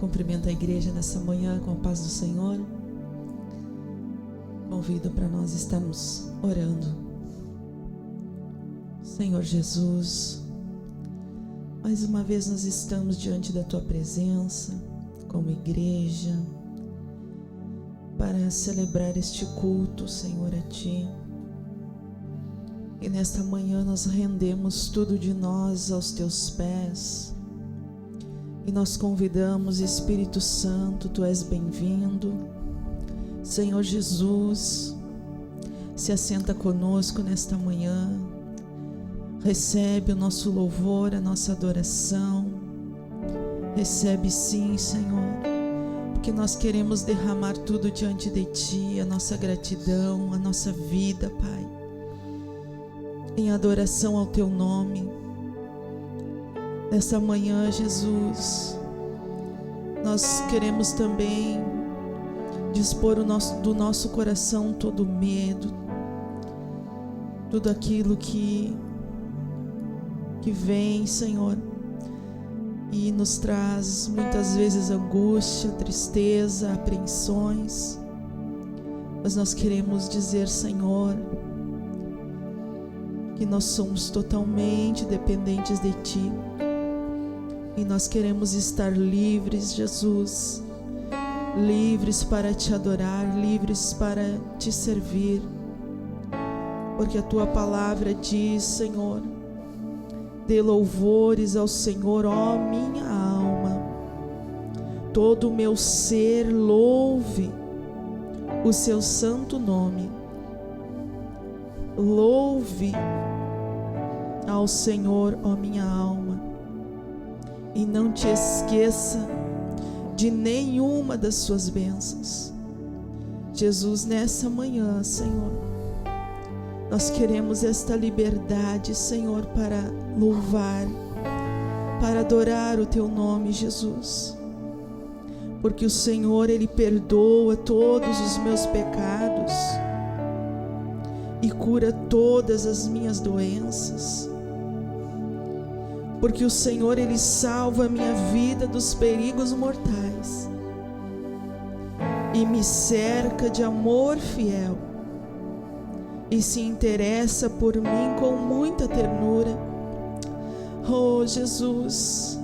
Cumprimento a igreja nessa manhã com a paz do Senhor. Convido para nós estarmos orando. Senhor Jesus, mais uma vez nós estamos diante da Tua presença, como igreja, para celebrar este culto, Senhor, a Ti. E nesta manhã nós rendemos tudo de nós aos Teus pés. E nós convidamos, Espírito Santo, Tu és bem-vindo. Senhor Jesus, se assenta conosco nesta manhã. Recebe o nosso louvor, a nossa adoração. Recebe sim, Senhor, porque nós queremos derramar tudo diante de Ti, a nossa gratidão, a nossa vida, Pai, em adoração ao Teu nome. Nessa manhã, Jesus, nós queremos também dispor do nosso coração todo o medo, tudo aquilo que vem, Senhor, e nos traz muitas vezes angústia, tristeza, apreensões. Mas nós queremos dizer, Senhor, que nós somos totalmente dependentes de Ti. E nós queremos estar livres, Jesus, livres para Te adorar, livres para Te servir, porque a Tua palavra diz, Senhor, dê louvores ao Senhor, ó minha alma, todo o meu ser louve o Seu santo nome. Louve ao Senhor, ó minha alma, e não te esqueça de nenhuma das suas bênçãos. Jesus, nessa manhã, Senhor, nós queremos esta liberdade, Senhor, para louvar, para adorar o Teu nome, Jesus, porque o Senhor, Ele perdoa todos os meus pecados e cura todas as minhas doenças, porque o Senhor, Ele salva a minha vida dos perigos mortais e me cerca de amor fiel e se interessa por mim com muita ternura. Oh, Jesus,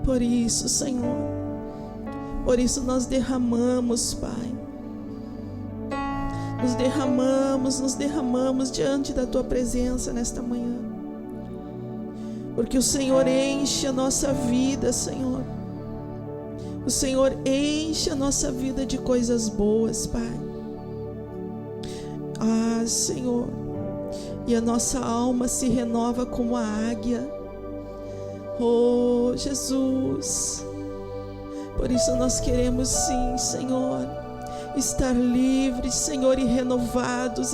por isso, Senhor, por isso nós derramamos, Pai, nos derramamos diante da Tua presença nesta manhã, porque o Senhor enche a nossa vida, Senhor. O Senhor enche a nossa vida de coisas boas, Pai. Ah, Senhor, e a nossa alma se renova como a águia. Oh, Jesus, por isso nós queremos sim, Senhor, estar livres, Senhor, e renovados,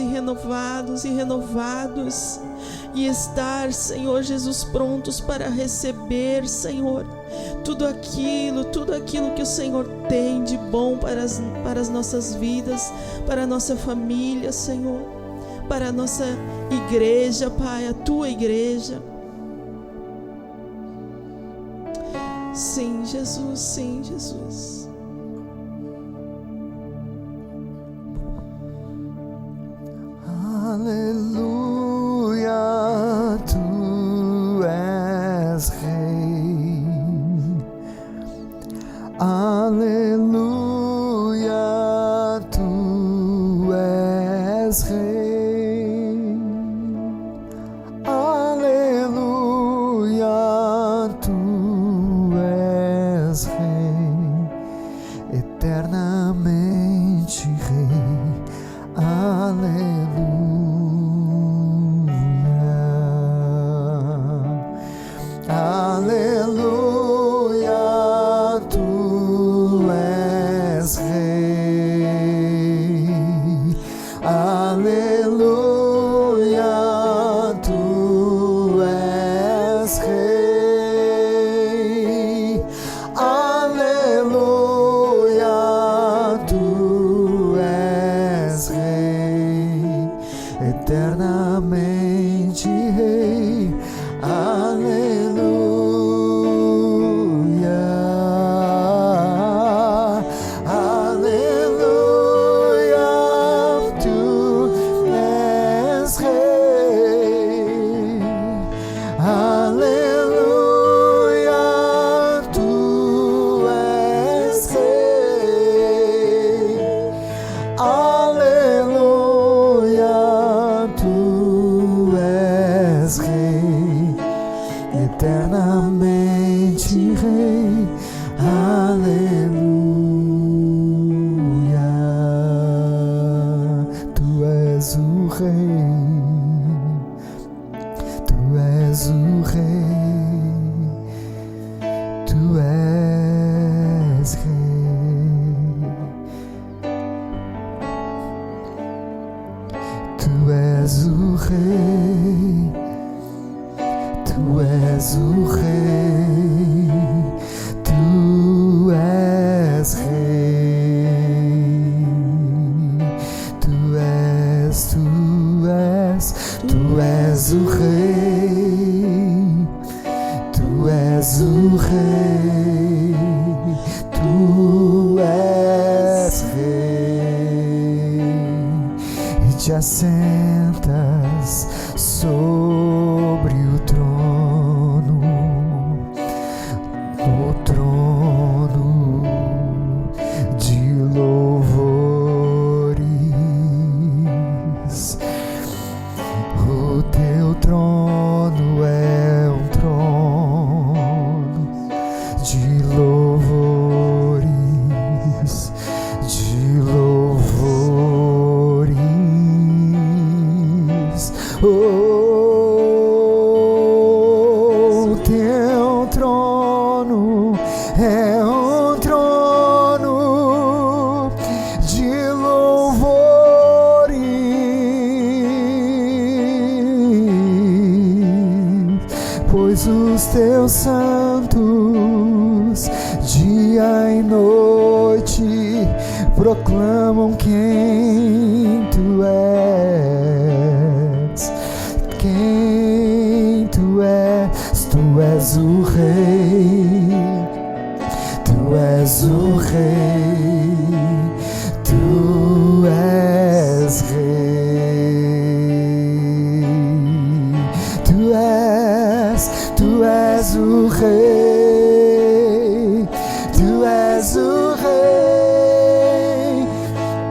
e estar, Senhor Jesus, prontos para receber, Senhor, tudo aquilo que o Senhor tem de bom para as nossas vidas, para a nossa família, Senhor, para a nossa igreja, Pai, a Tua igreja. Sim, Jesus, sim, Jesus. Aleluia, Tu és Rei. Aleluia, Tu és Rei. Aleluia, Tu és Rei, eternamente Rei. Aleluia. Aleluia, Tu és aleluia. Tu és o Rei, Tu és o Rei, Tu és Rei. Tu és o Rei, Tu és o Rei, Tu és Rei. Tu és o Rei, Tu és o Rei, Tu és Rei. E te assentas sobre o trono, no trono de louvores. O teu trono é um trono de louvores, de louvores. Oh, teu trono é um trono de louvores, pois os teus santos dia e noite proclamam quem tu és, quem tu és. Tu és o Rei, Tu és o Rei, Tu és Rei. Tu és o Rei, Tu és o Rei,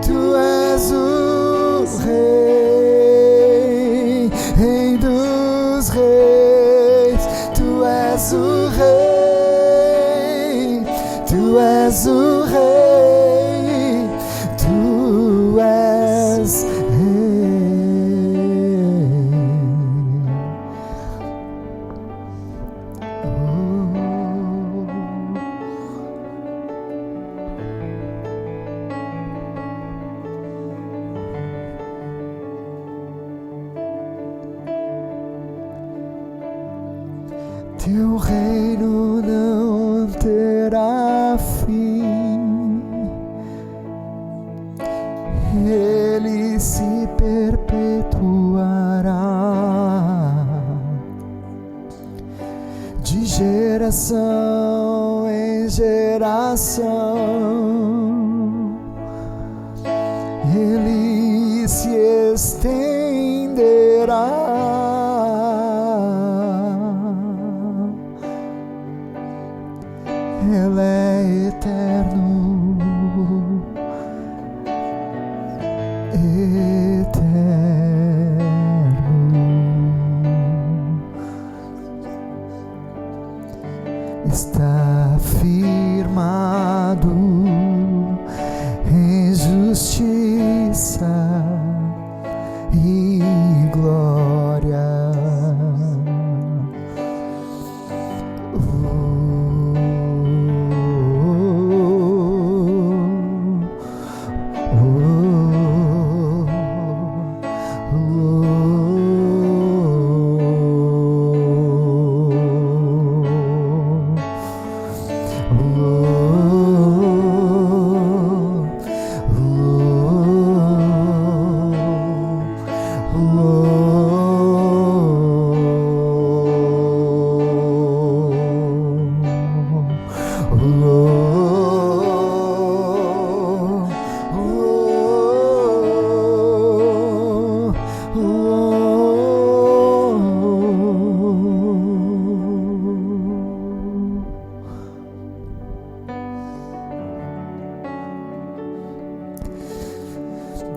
Tu és o Rei, Rei dos Reis. Tu és o Rei, Tu és o Rei, Tu és Rei. Teu reino não terá fim, ele se perpetuará de geração em geração. Ele se estenderá. Ele é eterno, está firmado em justiça e glória.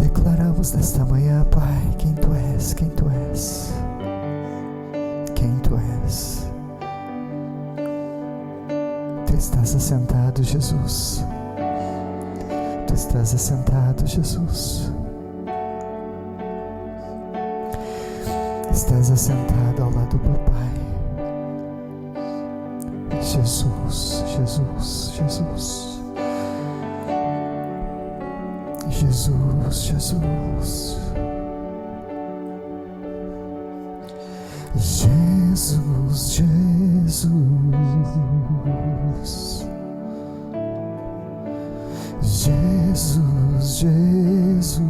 Declaramos nesta manhã, Pai, quem Tu és, quem Tu és, quem Tu és. Tu estás assentado, Jesus. Tu estás assentado, Jesus. Estás assentado ao lado do Papai. Jesus, Jesus, Jesus. Jesus, Jesus. Jesus, Jesus. Jesus, Jesus.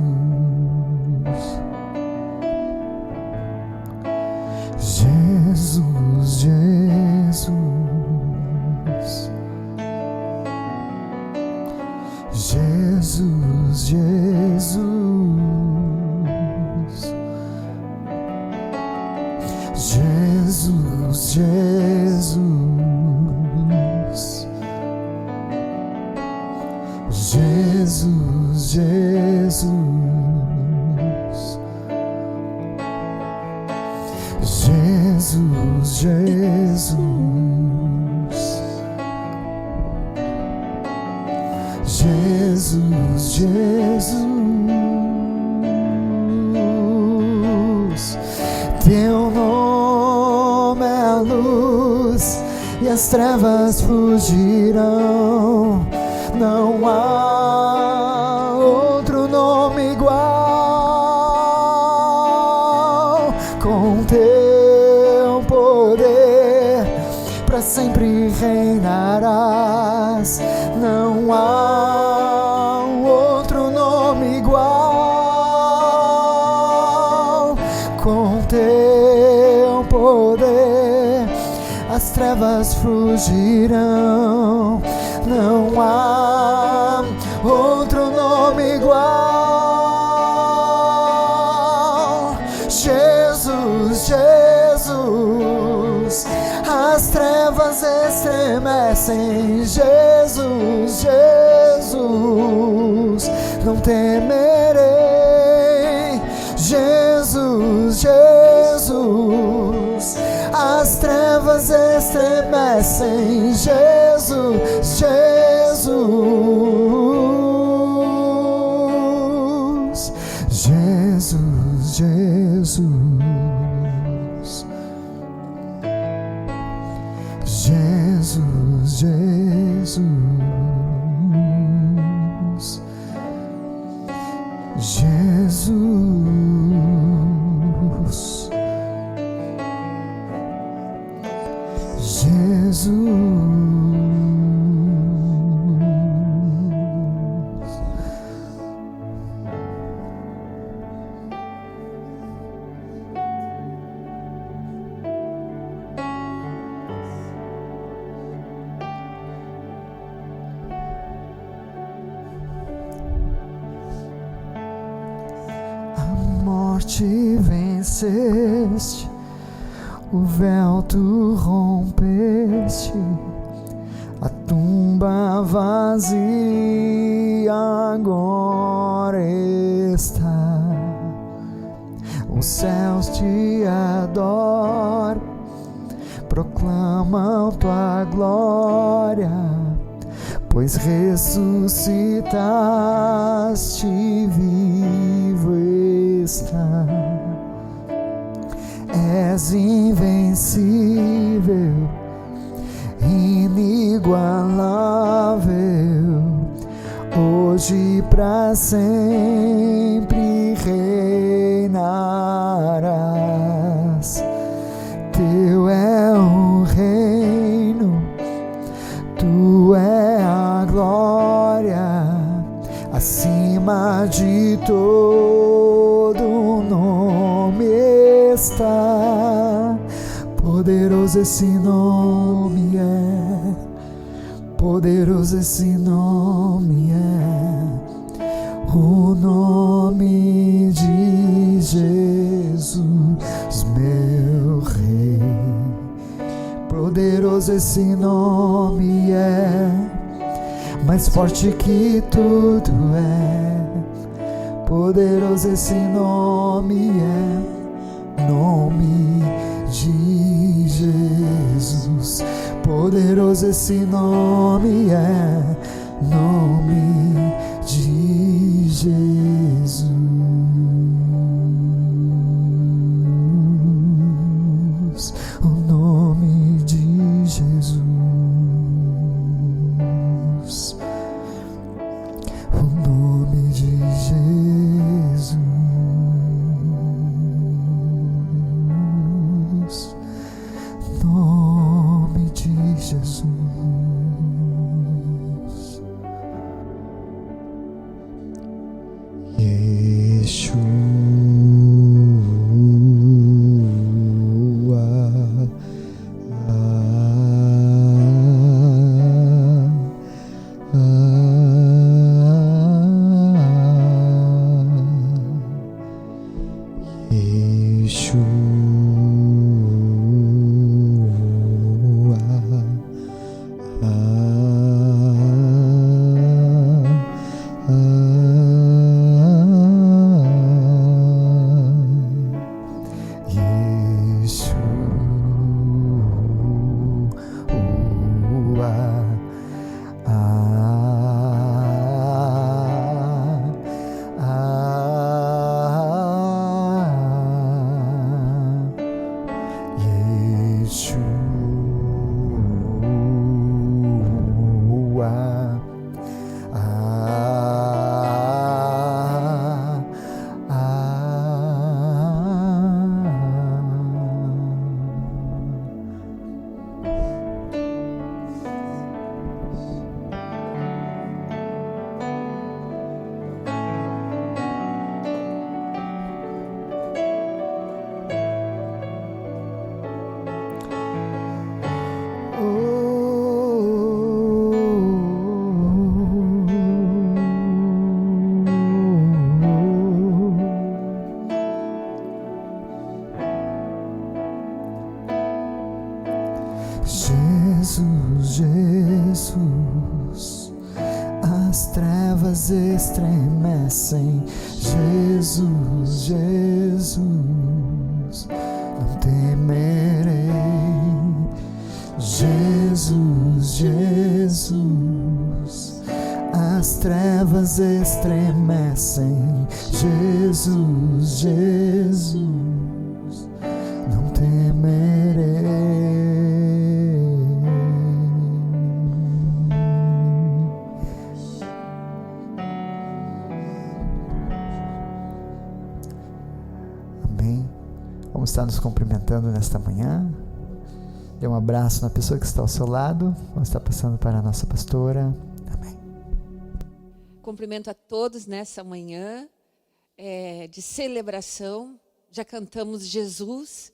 Jesus, Jesus. Jesus, Jesus. Jesus, Jesus. Jesus, Jesus. Jesus, Jesus. Jesus, Jesus. Teu nome é a luz e as trevas fugirão. Não há outro nome igual. Com teu poder para sempre reinarás. Não há outro nome igual. Com teu poder as trevas fugirão. Não há outro nome igual. Jesus, Jesus, as trevas estremecem. Jesus, Jesus, não temerei. Jesus, Jesus, as trevas estremecem. Jesus, Jesus. Jesus, Jesus. Jesus, Jesus. Jesus. Jesus. A morte venceste, o véu tu rompeste, a tumba vazia agora está. Os céus te adoram, proclamam tua glória, pois ressuscitaste, vivo está. És invencível, inigualável, hoje pra sempre reinarás. Teu é o reino, tu é a glória, acima de todo nome está. Poderoso esse nome é, poderoso esse nome é, o nome de Jesus, meu Rei. Poderoso esse nome é, mais forte que tudo é. Poderoso esse nome é, nome de Jesus. Poderoso esse nome é, nome de Jesus. O nome de Jesus. O nome de Jesus. Nome de Jesus. Yeshua. Jesus, as trevas estremecem. Jesus, Jesus, não temerei. Jesus, Jesus, as trevas estremecem. Jesus, Jesus, não temerei. Vamos estar nos cumprimentando nesta manhã. Dê um abraço na pessoa que está ao seu lado. Vamos estar passando para a nossa pastora. Amém. Cumprimento a todos nessa manhã de celebração. Já cantamos Jesus,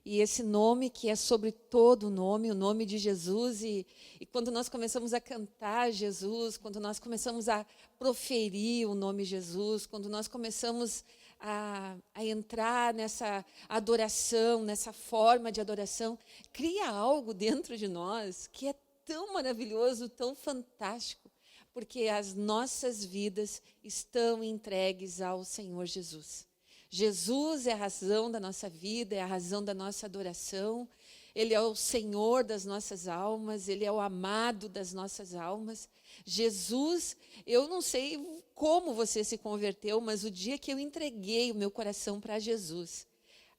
e esse nome que é sobre todo nome, o nome de Jesus. E quando nós começamos a cantar Jesus, quando nós começamos a proferir o nome Jesus, quando nós começamos a entrar nessa adoração, nessa forma de adoração, cria algo dentro de nós que é tão maravilhoso, tão fantástico, porque as nossas vidas estão entregues ao Senhor Jesus. Jesus é a razão da nossa vida, é a razão da nossa adoração. Ele é o Senhor das nossas almas, Ele é o amado das nossas almas. Jesus, eu não sei como você se converteu, mas o dia que eu entreguei o meu coração para Jesus,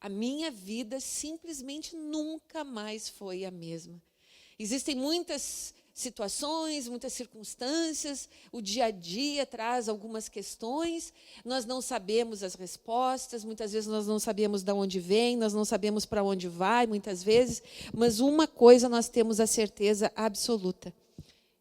a minha vida simplesmente nunca mais foi a mesma. Existem muitas situações, muitas circunstâncias, o dia a dia traz algumas questões, nós não sabemos as respostas, muitas vezes nós não sabemos de onde vem, nós não sabemos para onde vai, muitas vezes, mas uma coisa nós temos a certeza absoluta,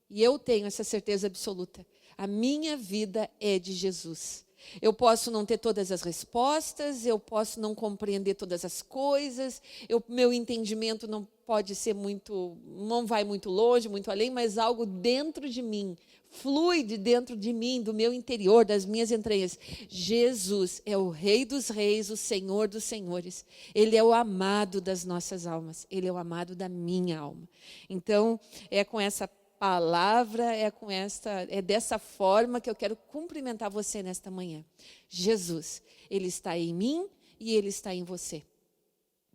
e eu tenho essa certeza absoluta: a minha vida é de Jesus. Eu posso não ter todas as respostas, eu posso não compreender todas as coisas, meu entendimento não pode ser não vai muito longe, muito além, mas algo dentro de mim, flui de dentro de mim, do meu interior, das minhas entranhas. Jesus é o Rei dos Reis, o Senhor dos Senhores. Ele é o amado das nossas almas, Ele é o amado da minha alma. Então, é com essa palavra, é dessa forma que eu quero cumprimentar você nesta manhã. Jesus, Ele está em mim e Ele está em você.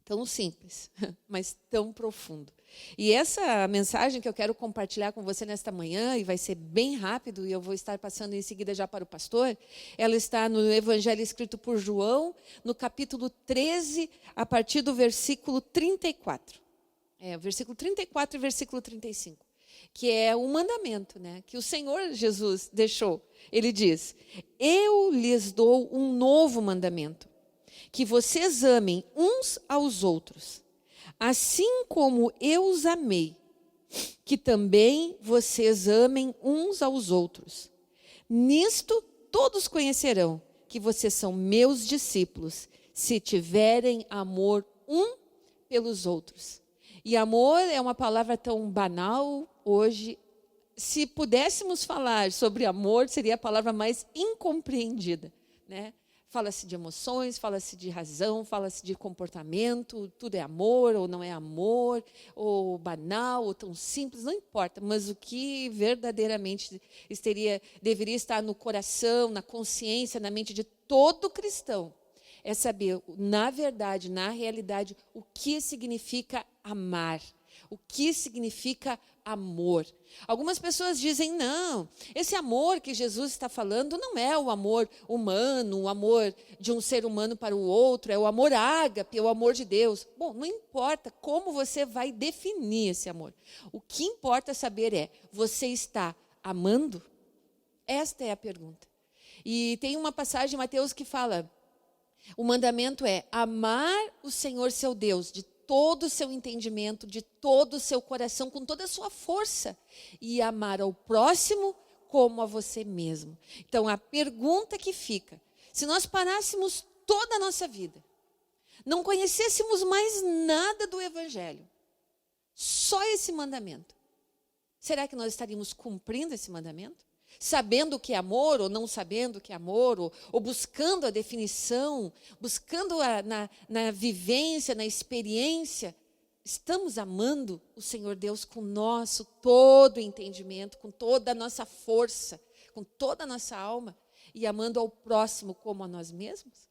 Tão simples, mas tão profundo. E essa mensagem que eu quero compartilhar com você nesta manhã, e vai ser bem rápido, e eu vou estar passando em seguida já para o pastor, ela está no Evangelho escrito por João, no capítulo 13, a partir do versículo 34. Versículo 34 e versículo 35. Que é o mandamento, né, que o Senhor Jesus deixou. Ele diz: eu lhes dou um novo mandamento, que vocês amem uns aos outros, assim como eu os amei, que também vocês amem uns aos outros. Nisto todos conhecerão que vocês são meus discípulos, se tiverem amor um pelos outros. E amor é uma palavra tão banal hoje. Se pudéssemos falar sobre amor, seria a palavra mais incompreendida, né? Fala-se de emoções, fala-se de razão, fala-se de comportamento, tudo é amor ou não é amor, ou banal, ou tão simples, não importa. Mas o que verdadeiramente deveria estar no coração, na consciência, na mente de todo cristão, é saber, na verdade, na realidade, o que significa amar, o que significa amor. Algumas pessoas dizem, não, esse amor que Jesus está falando não é o amor humano, o amor de um ser humano para o outro, é o amor ágape, é o amor de Deus. Bom, não importa como você vai definir esse amor. O que importa saber é, você está amando? Esta é a pergunta. E tem uma passagem em Mateus que fala, o mandamento é amar o Senhor seu Deus de todo o seu entendimento, de todo o seu coração, com toda a sua força, e amar ao próximo como a você mesmo. Então, a pergunta que fica, se nós parássemos toda a nossa vida, não conhecêssemos mais nada do Evangelho, só esse mandamento, será que nós estaríamos cumprindo esse mandamento? Sabendo o que é amor, ou não sabendo o que é amor, ou buscando a definição, buscando na vivência, na experiência, estamos amando o Senhor Deus com nosso todo entendimento, com toda a nossa força, com toda a nossa alma, e amando ao próximo como a nós mesmos?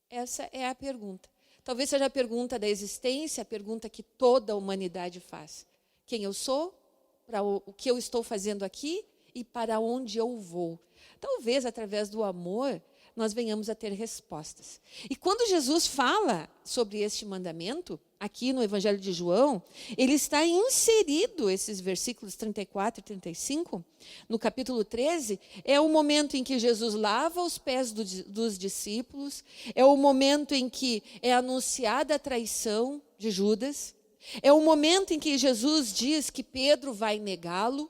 Essa é a pergunta. Talvez seja a pergunta da existência, a pergunta que toda a humanidade faz. Quem eu sou? Para o que eu estou fazendo aqui? E para onde eu vou? Talvez através do amor nós venhamos a ter respostas. E quando Jesus fala sobre este mandamento, aqui no Evangelho de João, ele está inserido, esses versículos 34 e 35, no capítulo 13, é o momento em que Jesus lava os pés dos discípulos, é o momento em que é anunciada a traição de Judas, é o momento em que Jesus diz que Pedro vai negá-lo,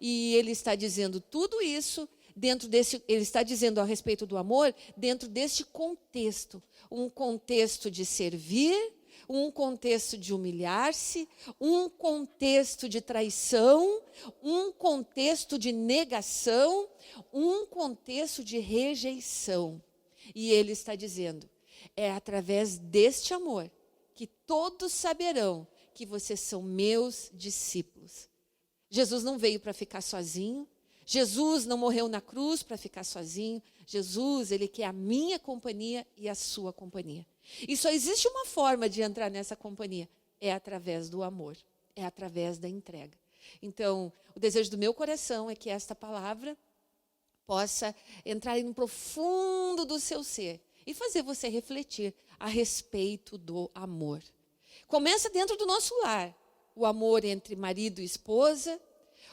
e ele está dizendo tudo isso ele está dizendo a respeito do amor dentro deste contexto, um contexto de servir, um contexto de humilhar-se, um contexto de traição, um contexto de negação, um contexto de rejeição. E ele está dizendo, é através deste amor que todos saberão que vocês são meus discípulos. Jesus não veio para ficar sozinho. Jesus não morreu na cruz para ficar sozinho. Jesus, ele quer a minha companhia e a sua companhia. E só existe uma forma de entrar nessa companhia. É através do amor. É através da entrega. Então, o desejo do meu coração é que esta palavra possa entrar no profundo do seu ser e fazer você refletir a respeito do amor. Começa dentro do nosso lar. O amor entre marido e esposa,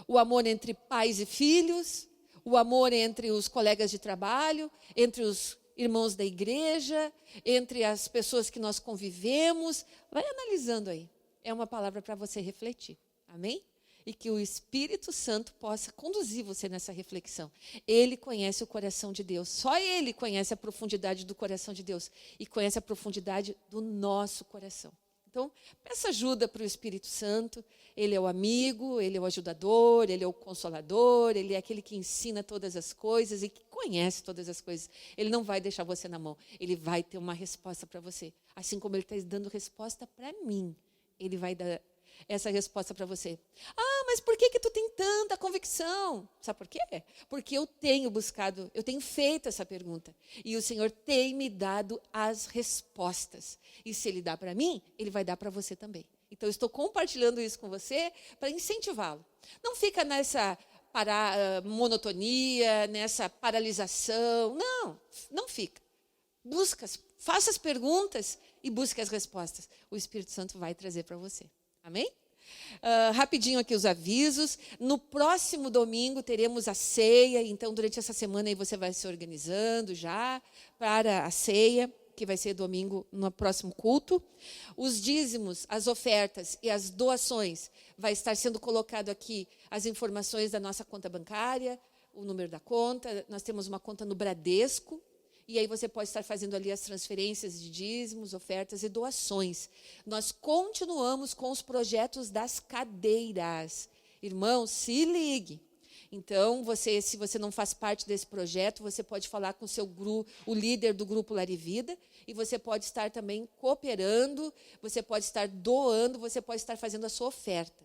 o amor entre pais e filhos, o amor entre os colegas de trabalho, entre os irmãos da igreja, entre as pessoas que nós convivemos. Vai analisando aí. É uma palavra para você refletir. Amém? E que o Espírito Santo possa conduzir você nessa reflexão. Ele conhece o coração de Deus. Só Ele conhece a profundidade do coração de Deus. E conhece a profundidade do nosso coração. Então, peça ajuda para o Espírito Santo. Ele é o amigo, ele é o ajudador, ele é o consolador, ele é aquele que ensina todas as coisas e que conhece todas as coisas. Ele não vai deixar você na mão, ele vai ter uma resposta para você. Assim como ele está dando resposta para mim, ele vai dar essa resposta para você. Ah, mas por que tu tem tanta convicção? Sabe por quê? Porque eu tenho buscado, eu tenho feito essa pergunta. E o Senhor tem me dado as respostas. E se Ele dá para mim, Ele vai dar para você também. Então, eu estou compartilhando isso com você para incentivá-lo. Não fica nessa monotonia, nessa paralisação. Não fica. Busca, faça as perguntas e busque as respostas. O Espírito Santo vai trazer para você. Amém? Rapidinho aqui os avisos. No próximo domingo teremos a ceia. Então, durante essa semana aí você vai se organizando já para a ceia, que vai ser domingo no próximo culto. Os dízimos, as ofertas e as doações, vai estar sendo colocado aqui as informações da nossa conta bancária, o número da conta. Nós temos uma conta no Bradesco, e aí você pode estar fazendo ali as transferências de dízimos, ofertas e doações. Nós continuamos com os projetos das cadeiras. Irmão, se ligue. Então, se você não faz parte desse projeto, você pode falar com o líder do Grupo Larivida, e você pode estar também cooperando, você pode estar doando, você pode estar fazendo a sua oferta.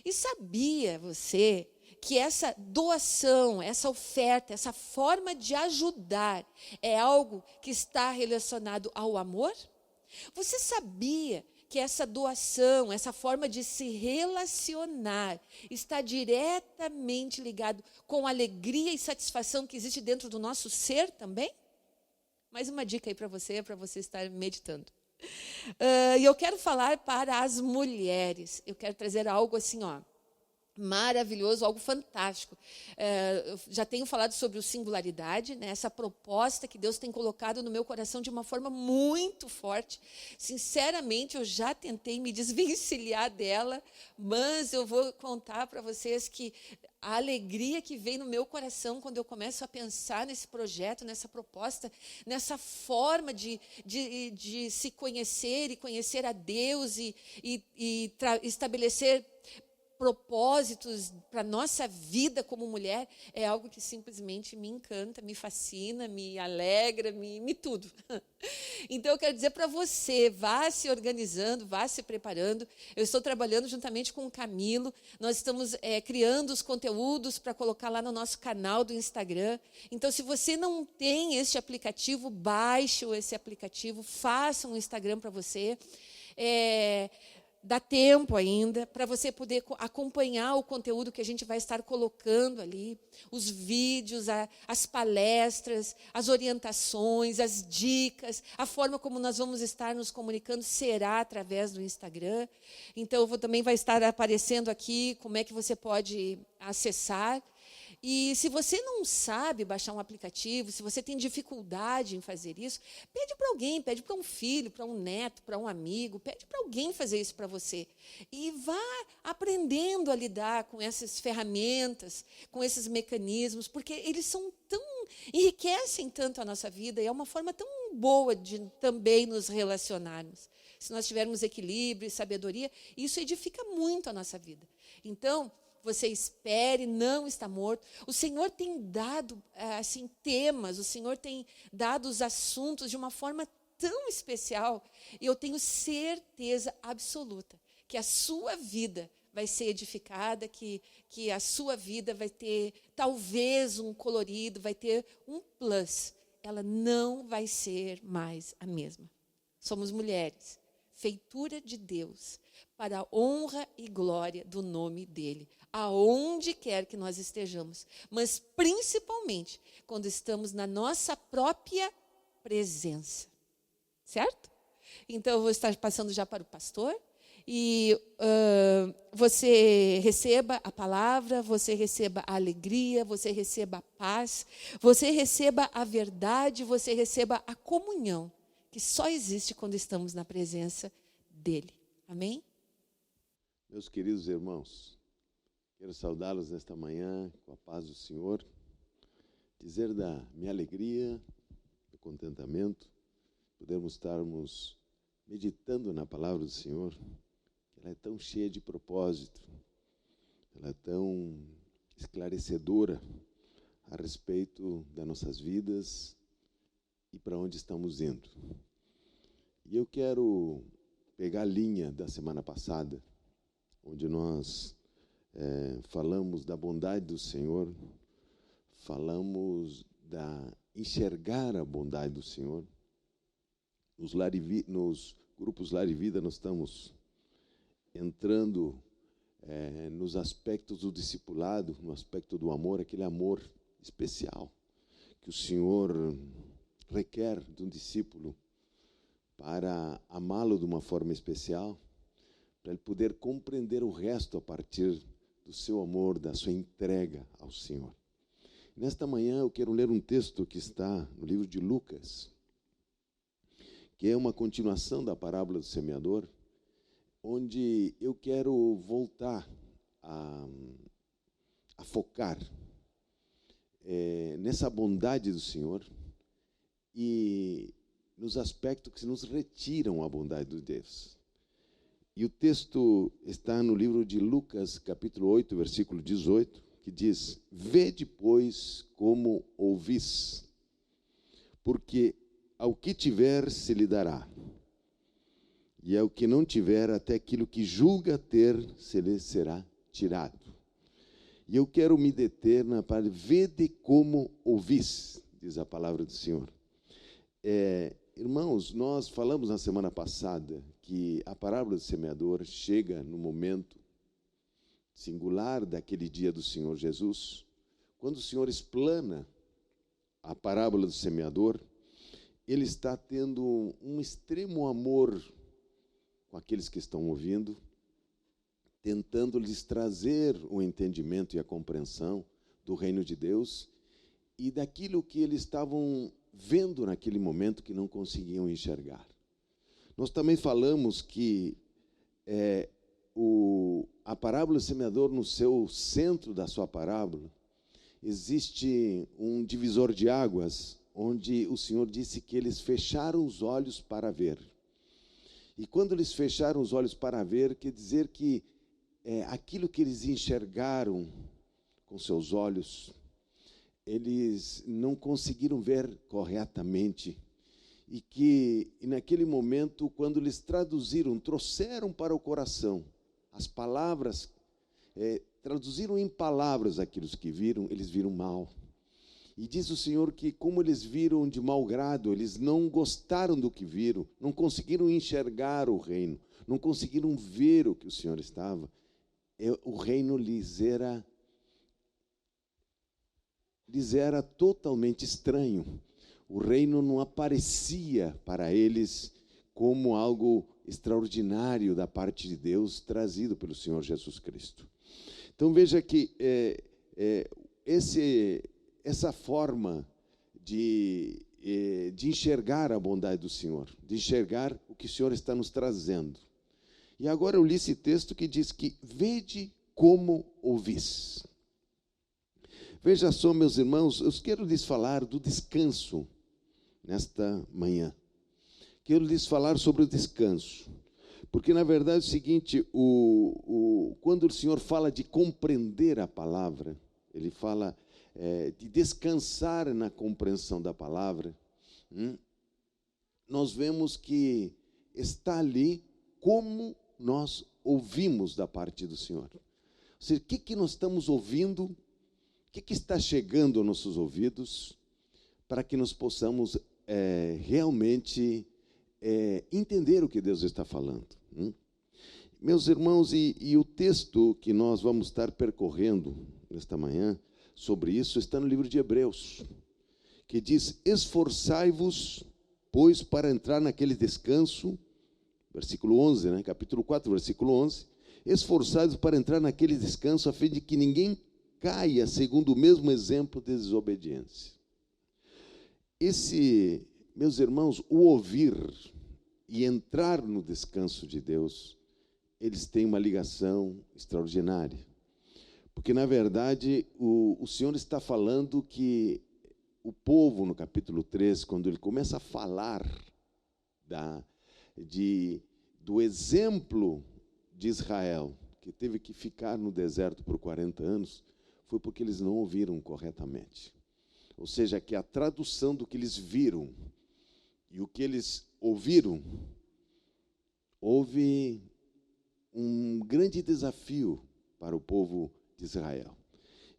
E sabia você que essa doação, essa oferta, essa forma de ajudar é algo que está relacionado ao amor? Você sabia que essa doação, essa forma de se relacionar, está diretamente ligado com a alegria e satisfação que existe dentro do nosso ser também? Mais uma dica aí para você estar meditando. E eu quero falar para as mulheres. Eu quero trazer algo assim, maravilhoso, algo fantástico. Eu já tenho falado sobre o singularidade, né? Essa proposta que Deus tem colocado no meu coração de uma forma muito forte. Sinceramente, eu já tentei me desvencilhar dela, mas eu vou contar para vocês que a alegria que vem no meu coração quando eu começo a pensar nesse projeto, nessa proposta, nessa forma de se conhecer e conhecer a Deus e estabelecer propósitos para a nossa vida como mulher, é algo que simplesmente me encanta, me fascina, me alegra, me tudo. Então, eu quero dizer para você, vá se organizando, vá se preparando. Eu estou trabalhando juntamente com o Camilo, nós estamos criando os conteúdos para colocar lá no nosso canal do Instagram. Então, se você não tem este aplicativo, baixe esse aplicativo, faça um Instagram para você. Dá tempo ainda para você poder acompanhar o conteúdo que a gente vai estar colocando ali, os vídeos, as palestras, as orientações, as dicas, a forma como nós vamos estar nos comunicando será através do Instagram. Então, também vai estar aparecendo aqui como é que você pode acessar. E se você não sabe baixar um aplicativo, se você tem dificuldade em fazer isso, pede para alguém, pede para um filho, para um neto, para um amigo, pede para alguém fazer isso para você. E vá aprendendo a lidar com essas ferramentas, com esses mecanismos, porque eles enriquecem tanto a nossa vida e é uma forma tão boa de também nos relacionarmos. Se nós tivermos equilíbrio e sabedoria, isso edifica muito a nossa vida. Então, você espere, não está morto. O Senhor tem dado temas, o Senhor tem dado os assuntos de uma forma tão especial. E eu tenho certeza absoluta que a sua vida vai ser edificada, que a sua vida vai ter talvez um colorido, vai ter um plus. Ela não vai ser mais a mesma. Somos mulheres, feitura de Deus, para a honra e glória do nome dEle, aonde quer que nós estejamos, mas principalmente quando estamos na nossa própria presença, certo? Então, eu vou estar passando já para o pastor, e você receba a palavra, você receba a alegria, você receba a paz, você receba a verdade, você receba a comunhão, que só existe quando estamos na presença dEle. Amém? Meus queridos irmãos, quero saudá-los nesta manhã com a paz do Senhor, dizer da minha alegria, do contentamento, podermos estarmos meditando na palavra do Senhor. Ela é tão cheia de propósito, ela é tão esclarecedora a respeito das nossas vidas e para onde estamos indo. E eu quero pegar a linha da semana passada, onde nós falamos da bondade do Senhor, falamos da enxergar a bondade do Senhor. Nos grupos Lar e Vida nós estamos entrando nos aspectos do discipulado, no aspecto do amor, aquele amor especial que o Senhor requer de um discípulo para amá-lo de uma forma especial, para ele poder compreender o resto a partir do seu amor, da sua entrega ao Senhor. Nesta manhã eu quero ler um texto que está no livro de Lucas, que é uma continuação da parábola do semeador, onde eu quero voltar a focar nessa bondade do Senhor e nos aspectos que nos retiram a bondade de Deus. E o texto está no livro de Lucas, capítulo 8, versículo 18, que diz: Vede, pois, como ouvis, porque ao que tiver se lhe dará, e ao que não tiver, até aquilo que julga ter se lhe será tirado. E eu quero me deter na palavra vede como ouvis, diz a palavra do Senhor. Irmãos, nós falamos na semana passada que a parábola do semeador chega no momento singular daquele dia do Senhor Jesus, quando o Senhor explana a parábola do semeador. Ele está tendo um extremo amor com aqueles que estão ouvindo, tentando lhes trazer o entendimento e a compreensão do reino de Deus e daquilo que eles estavam vendo naquele momento que não conseguiam enxergar. Nós também falamos que a parábola do semeador, no seu centro da sua parábola, existe um divisor de águas, onde o Senhor disse que eles fecharam os olhos para ver. E quando eles fecharam os olhos para ver, quer dizer que aquilo que eles enxergaram com seus olhos, eles não conseguiram ver corretamente. E naquele momento, quando eles traduziram, trouxeram para o coração as palavras, traduziram em palavras aquilo que viram, eles viram mal. E diz o Senhor que, como eles viram de mau grado, eles não gostaram do que viram, não conseguiram enxergar o reino, não conseguiram ver o que o Senhor estava. O reino lhes era totalmente estranho. O reino não aparecia para eles como algo extraordinário da parte de Deus, trazido pelo Senhor Jesus Cristo. Então veja que essa forma de enxergar a bondade do Senhor, de enxergar o que o Senhor está nos trazendo. E agora eu li esse texto que diz que vede como ouvis. Veja só, meus irmãos, eu quero lhes falar do descanso nesta manhã. Quero lhes falar sobre o descanso. Porque, na verdade, é o seguinte, quando o Senhor fala de compreender a palavra, Ele fala de descansar na compreensão da palavra, nós vemos que está ali como nós ouvimos da parte do Senhor. Ou seja, o que nós estamos ouvindo, o que está chegando aos nossos ouvidos, para que nós possamos realmente entender o que Deus está falando. Meus irmãos, e o texto que nós vamos estar percorrendo nesta manhã sobre isso está no livro de Hebreus, que diz: esforçai-vos, pois, para entrar naquele descanso, versículo 11, capítulo 4, versículo 11, esforçai-vos para entrar naquele descanso, a fim de que ninguém caia segundo o mesmo exemplo de desobediência. Meus irmãos, o ouvir e entrar no descanso de Deus, eles têm uma ligação extraordinária. Porque, na verdade, o Senhor está falando que o povo, no capítulo 3, quando ele começa a falar do exemplo de Israel, que teve que ficar no deserto por 40 anos, foi porque eles não ouviram corretamente. Ou seja, que a tradução do que eles viram e o que eles ouviram, houve um grande desafio para o povo de Israel.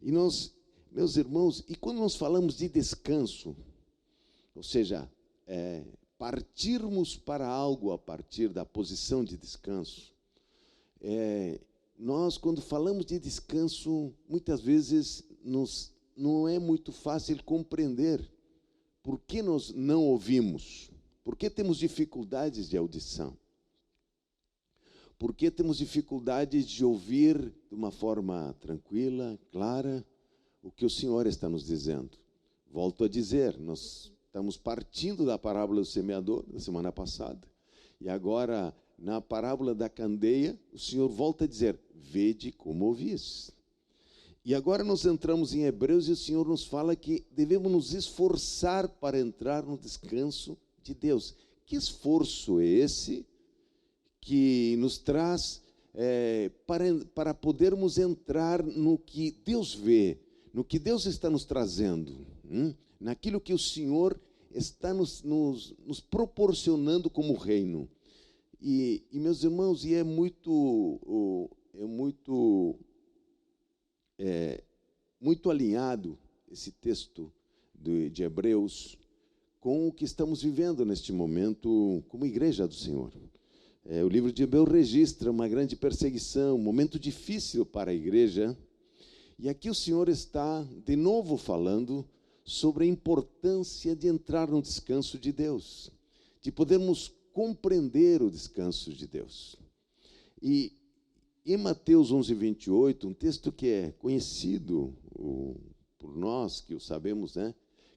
E nós, meus irmãos, e quando nós falamos de descanso, ou seja, partirmos para algo a partir da posição de descanso, nós, quando falamos de descanso, muitas vezes não é muito fácil compreender por que nós não ouvimos, por que temos dificuldades de audição, por que temos dificuldades de ouvir de uma forma tranquila, clara, o que o Senhor está nos dizendo. Volto a dizer, nós estamos partindo da parábola do semeador, da semana passada, e agora, na parábola da candeia, o Senhor volta a dizer, vede como ouvis. E agora nós entramos em Hebreus e o Senhor nos fala que devemos nos esforçar para entrar no descanso de Deus. Que esforço é esse que nos traz para podermos entrar no que Deus vê, no que Deus está nos trazendo, naquilo que o Senhor está nos proporcionando como reino. E meus irmãos, é muito alinhado esse texto de Hebreus com o que estamos vivendo neste momento como igreja do Senhor. O livro de Hebreus registra uma grande perseguição, um momento difícil para a igreja, e aqui o Senhor está de novo falando sobre a importância de entrar no descanso de Deus, de podermos compreender o descanso de Deus. E em Mateus 11:28, um texto que é conhecido por nós, que o sabemos,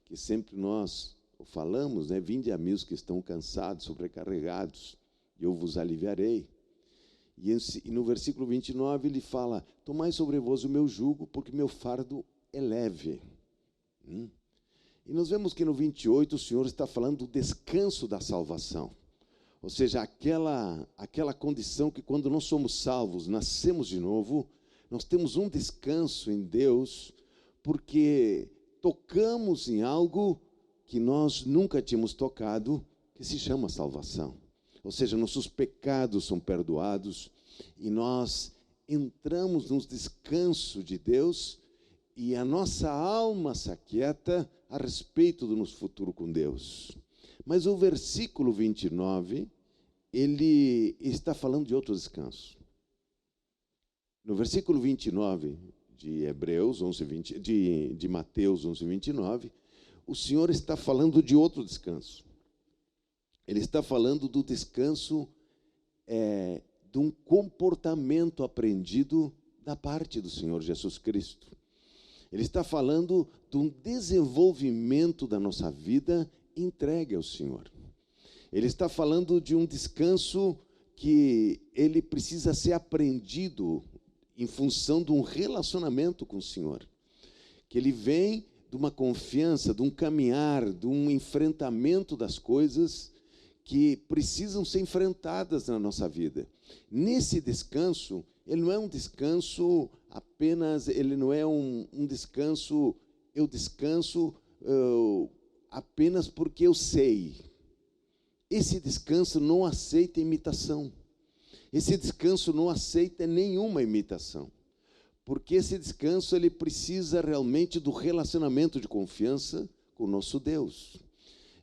que sempre nós falamos, vinde a mim os que estão cansados, sobrecarregados, e eu vos aliviarei. E no versículo 29 ele fala, tomai sobre vós o meu jugo, porque meu fardo é leve. E nós vemos que no 28 o Senhor está falando do descanso da salvação. Ou seja, aquela condição que quando nós somos salvos, nascemos de novo, nós temos um descanso em Deus, porque tocamos em algo que nós nunca tínhamos tocado, que se chama salvação. Ou seja, nossos pecados são perdoados e nós entramos no descanso de Deus e a nossa alma se aquieta a respeito do nosso futuro com Deus. Mas o versículo 29, ele está falando de outro descanso. No versículo 29 de Hebreus 11:20, de Mateus 11:29, o Senhor está falando de outro descanso. Ele está falando do descanso de um comportamento aprendido da parte do Senhor Jesus Cristo. Ele está falando de um desenvolvimento da nossa vida entregue ao Senhor. Ele está falando de um descanso que ele precisa ser aprendido em função de um relacionamento com o Senhor. Que ele vem de uma confiança, de um caminhar, de um enfrentamento das coisas que precisam ser enfrentadas na nossa vida. Nesse descanso, ele não é um descanso apenas, ele não é um descanso, eu descanso apenas porque eu sei. Esse descanso não aceita imitação. Esse descanso não aceita nenhuma imitação. Porque esse descanso, ele precisa realmente do relacionamento de confiança com o nosso Deus.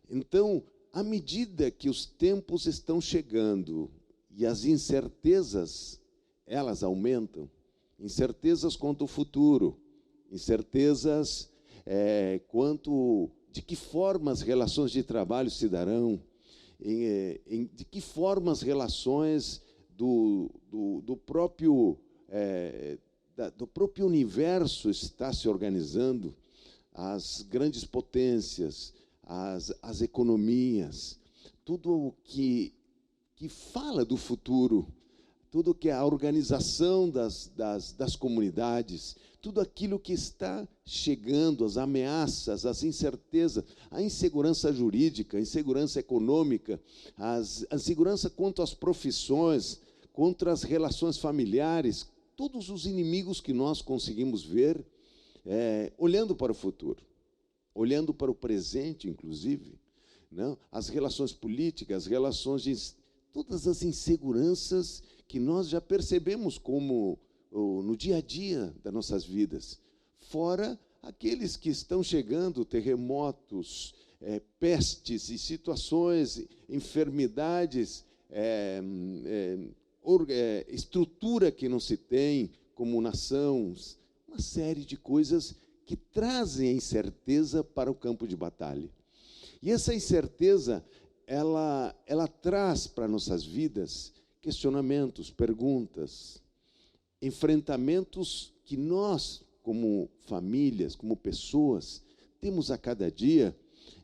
Então, à medida que os tempos estão chegando e as incertezas, elas aumentam, incertezas quanto ao futuro, incertezas quanto de que forma as relações de trabalho se darão, de que forma as relações do próprio universo está se organizando, as grandes potências, as economias, tudo o que fala do futuro, tudo que é a organização das comunidades, tudo aquilo que está chegando, as ameaças, as incertezas, a insegurança jurídica, a insegurança econômica, a insegurança quanto às profissões, contra as relações familiares, todos os inimigos que nós conseguimos ver, olhando para o futuro, olhando para o presente, inclusive, não? As relações políticas, as relações todas as inseguranças que nós já percebemos como no dia a dia das nossas vidas. Fora aqueles que estão chegando, terremotos, pestes e situações, enfermidades, estrutura que não se tem como nação, uma série de coisas que trazem a incerteza para o campo de batalha. E essa incerteza, ela traz para nossas vidas questionamentos, perguntas, enfrentamentos que nós, como famílias, como pessoas, temos a cada dia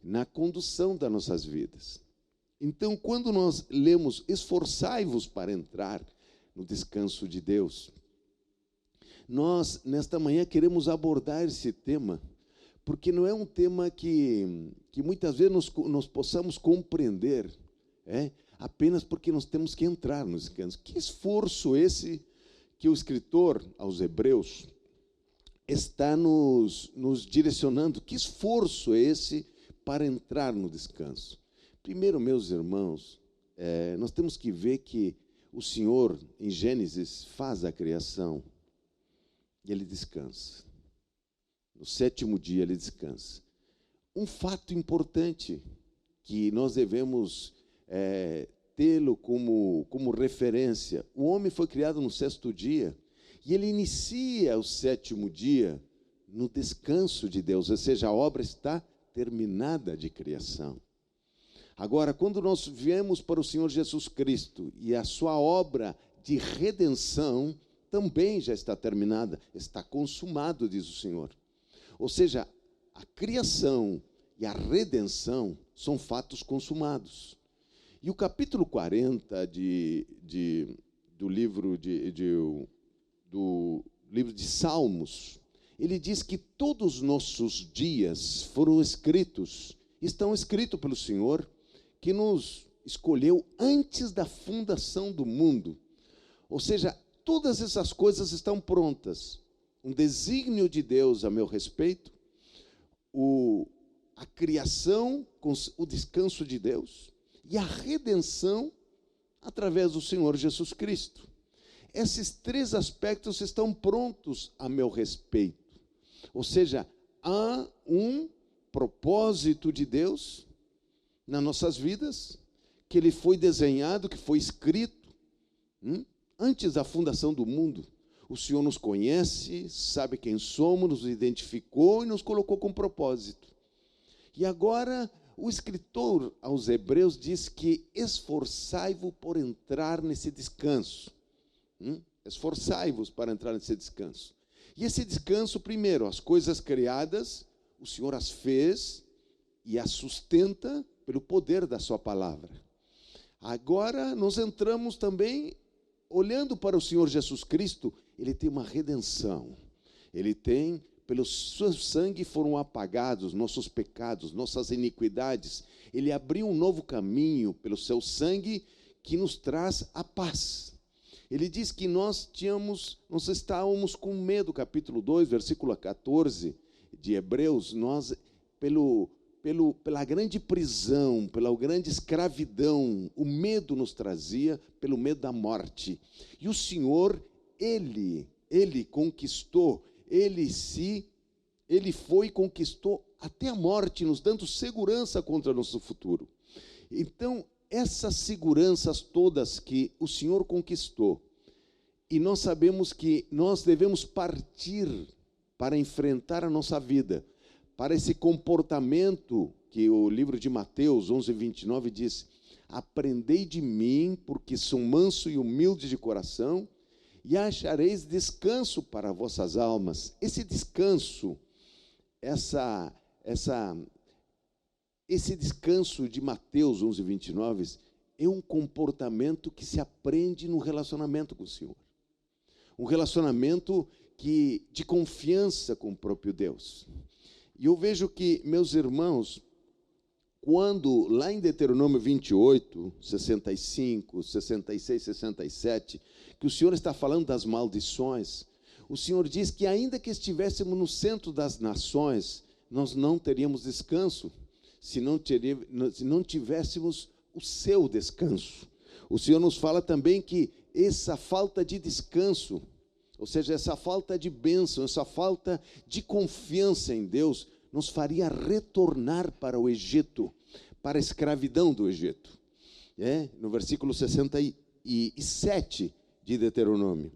na condução das nossas vidas. Então, quando nós lemos esforçai-vos para entrar no descanso de Deus, nós, nesta manhã, queremos abordar esse tema, porque não é um tema que muitas vezes nós possamos compreender, apenas porque nós temos que entrar no descanso. Que esforço esse que o escritor aos Hebreus está nos direcionando? Que esforço é esse para entrar no descanso? Primeiro, meus irmãos, nós temos que ver que o Senhor, em Gênesis, faz a criação e Ele descansa. No 7º dia Ele descansa. Um fato importante que nós devemos tê-lo como referência: o homem foi criado no 6º dia e ele inicia o 7º dia no descanso de Deus, ou seja, a obra está terminada de criação. Agora, quando nós viemos para o Senhor Jesus Cristo e a sua obra de redenção também já está terminada, está consumado, diz o Senhor. Ou seja, a criação e a redenção são fatos consumados. E o capítulo 40 do livro de Salmos, ele diz que todos os nossos dias estão escritos pelo Senhor, que nos escolheu antes da fundação do mundo. Ou seja, todas essas coisas estão prontas. Um desígnio de Deus a meu respeito, a criação com o descanso de Deus e a redenção através do Senhor Jesus Cristo. Esses 3 aspectos estão prontos a meu respeito. Ou seja, há um propósito de Deus nas nossas vidas, que ele foi desenhado, que foi escrito antes da fundação do mundo. O Senhor nos conhece, sabe quem somos, nos identificou e nos colocou com propósito. E agora o escritor aos Hebreus diz que esforçai-vos por entrar nesse descanso. Esforçai-vos para entrar nesse descanso. E esse descanso, primeiro, as coisas criadas, o Senhor as fez e as sustenta pelo poder da sua palavra. Agora nós entramos também, olhando para o Senhor Jesus Cristo, Ele tem uma redenção. Ele tem, pelo seu sangue foram apagados nossos pecados, nossas iniquidades. Ele abriu um novo caminho pelo seu sangue que nos traz a paz. Ele diz que nós estávamos com medo, capítulo 2, versículo 14 de Hebreus, nós, pela grande prisão, pela grande escravidão, o medo nos trazia, pelo medo da morte. E o Senhor, Ele conquistou, Ele foi e conquistou até a morte, nos dando segurança contra o nosso futuro. Então, essas seguranças todas que o Senhor conquistou, e nós sabemos que nós devemos partir para enfrentar a nossa vida, para esse comportamento que o livro de Mateus 11:29 diz: aprendei de mim, porque sou manso e humilde de coração, e achareis descanso para vossas almas. Esse descanso, esse descanso de Mateus 11:29 é um comportamento que se aprende no relacionamento com o Senhor. Um relacionamento de confiança com o próprio Deus. E eu vejo que, meus irmãos, quando lá em Deuteronômio 28, 65, 66, 67, que o Senhor está falando das maldições, o Senhor diz que ainda que estivéssemos no centro das nações, nós não teríamos descanso, se não tivéssemos o seu descanso. O Senhor nos fala também que essa falta de descanso, Ou seja, essa falta de bênção, essa falta de confiança em Deus, nos faria retornar para o Egito, para a escravidão do Egito. No versículo 67 de Deuteronômio.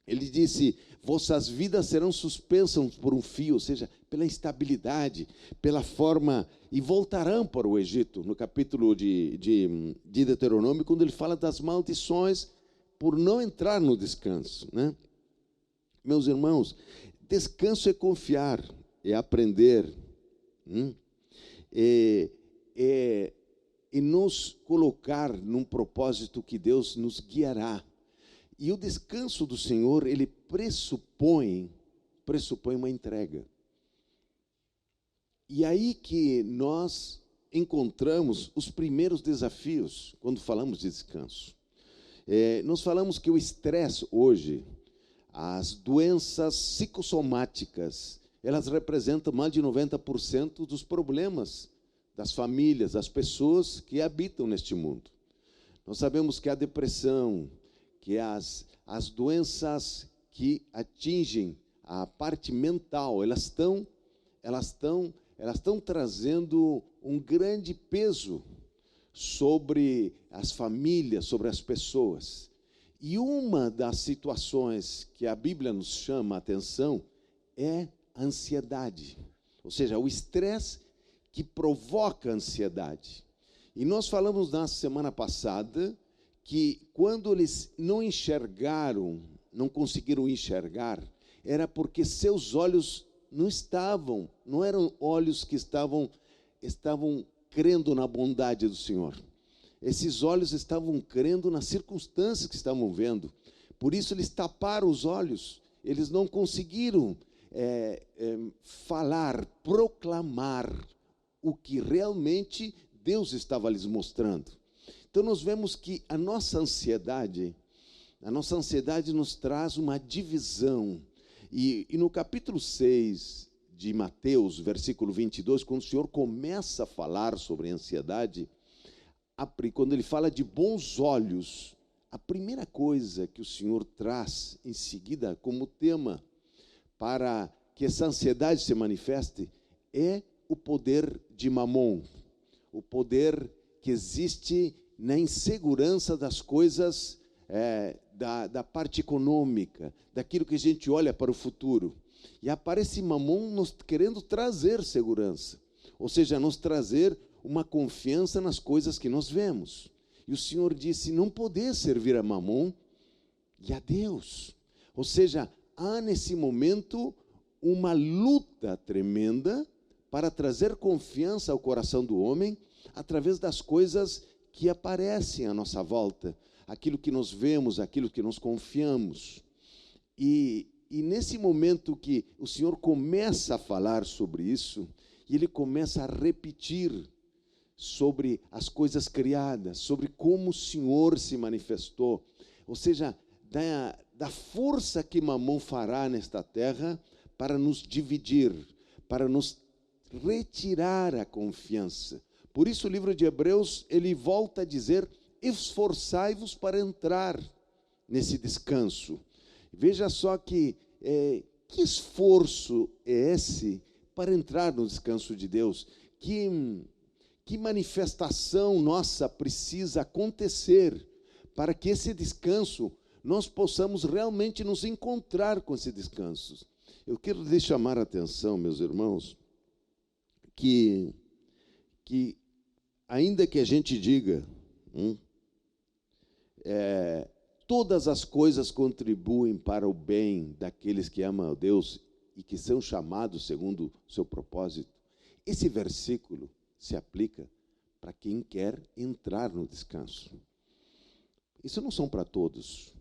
Ele disse: vossas vidas serão suspensas por um fio, ou seja, pela instabilidade, pela forma, e voltarão para o Egito, no capítulo de Deuteronômio, quando ele fala das maldições por não entrar no descanso, né? Meus irmãos, descanso é confiar, é aprender, e nos colocar num propósito que Deus nos guiará. E o descanso do Senhor, ele pressupõe uma entrega. E aí que nós encontramos os primeiros desafios quando falamos de descanso. Nós falamos que o estresse hoje, as doenças psicossomáticas, elas representam mais de 90% dos problemas das famílias, das pessoas que habitam neste mundo. Nós sabemos que a depressão, que as doenças que atingem a parte mental, elas estão trazendo um grande peso sobre as famílias, sobre as pessoas. E uma das situações que a Bíblia nos chama a atenção é a ansiedade, ou seja, o estresse que provoca ansiedade. E nós falamos na semana passada que quando eles não conseguiram enxergar, era porque seus olhos não eram olhos que estavam crendo na bondade do Senhor. Esses olhos estavam crendo nas circunstâncias que estavam vendo. Por isso eles taparam os olhos, eles não conseguiram falar, proclamar o que realmente Deus estava lhes mostrando. Então nós vemos que a nossa ansiedade nos traz uma divisão. E no capítulo 6 de Mateus, versículo 22, quando o Senhor começa a falar sobre a ansiedade, quando ele fala de bons olhos, a primeira coisa que o Senhor traz em seguida como tema para que essa ansiedade se manifeste é o poder de Mamon, o poder que existe na insegurança das coisas, da parte econômica, daquilo que a gente olha para o futuro. E aparece Mamon nos querendo trazer segurança, ou seja, nos trazer uma confiança nas coisas que nós vemos. E o Senhor disse: não poder servir a Mamon e a Deus. Ou seja, há nesse momento uma luta tremenda para trazer confiança ao coração do homem através das coisas que aparecem à nossa volta, aquilo que nós vemos, aquilo que nós confiamos. E nesse momento que o Senhor começa a falar sobre isso, e Ele começa a repetir sobre as coisas criadas, sobre como o Senhor se manifestou, ou seja, da força que Mamon fará nesta terra para nos dividir, para nos retirar a confiança. Por isso o livro de Hebreus, ele volta a dizer: esforçai-vos para entrar nesse descanso. Veja só que esforço é esse para entrar no descanso de Deus? Que manifestação nossa precisa acontecer para que esse descanso, nós possamos realmente nos encontrar com esse descanso? Eu quero lhes chamar a atenção, meus irmãos, que ainda que a gente diga, todas as coisas contribuem para o bem daqueles que amam a Deus e que são chamados segundo o seu propósito, esse versículo se aplica para quem quer entrar no descanso. Isso não são para todos.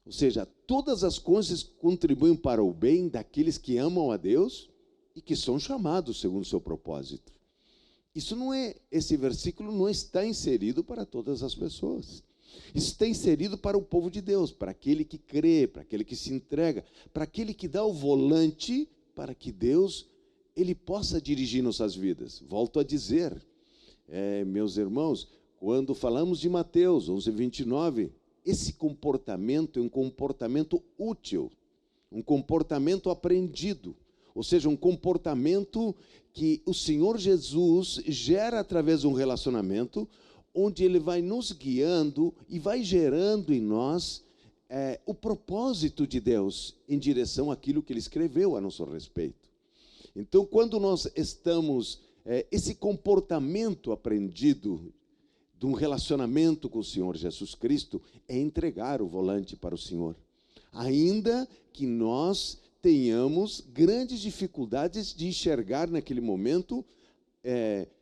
Ou seja, todas as coisas contribuem para o bem daqueles que amam a Deus e que são chamados segundo o seu propósito. Esse versículo não está inserido para todas as pessoas. Isso está inserido para o povo de Deus, para aquele que crê, para aquele que se entrega, para aquele que dá o volante para que Deus, Ele possa dirigir nossas vidas. Volto a dizer, meus irmãos, quando falamos de Mateus 11:29, esse comportamento é um comportamento útil, um comportamento aprendido, ou seja, um comportamento que o Senhor Jesus gera através de um relacionamento, onde Ele vai nos guiando e vai gerando em nós o propósito de Deus em direção àquilo que Ele escreveu a nosso respeito. Então, quando nós estamos, esse comportamento aprendido de um relacionamento com o Senhor Jesus Cristo, é entregar o volante para o Senhor. Ainda que nós tenhamos grandes dificuldades de enxergar naquele momento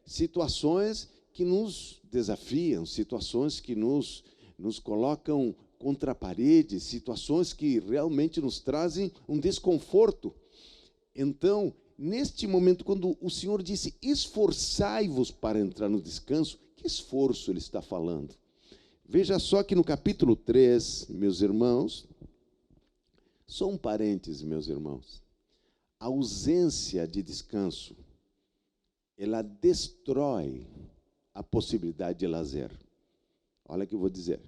situações que nos desafiam, situações que nos colocam contra a parede, situações que realmente nos trazem um desconforto. Então, neste momento, quando o Senhor disse, esforçai-vos para entrar no descanso, que esforço Ele está falando? Veja só que no capítulo 3, meus irmãos, só um parêntese, meus irmãos, a ausência de descanso, ela destrói a possibilidade de lazer. Olha o que eu vou dizer.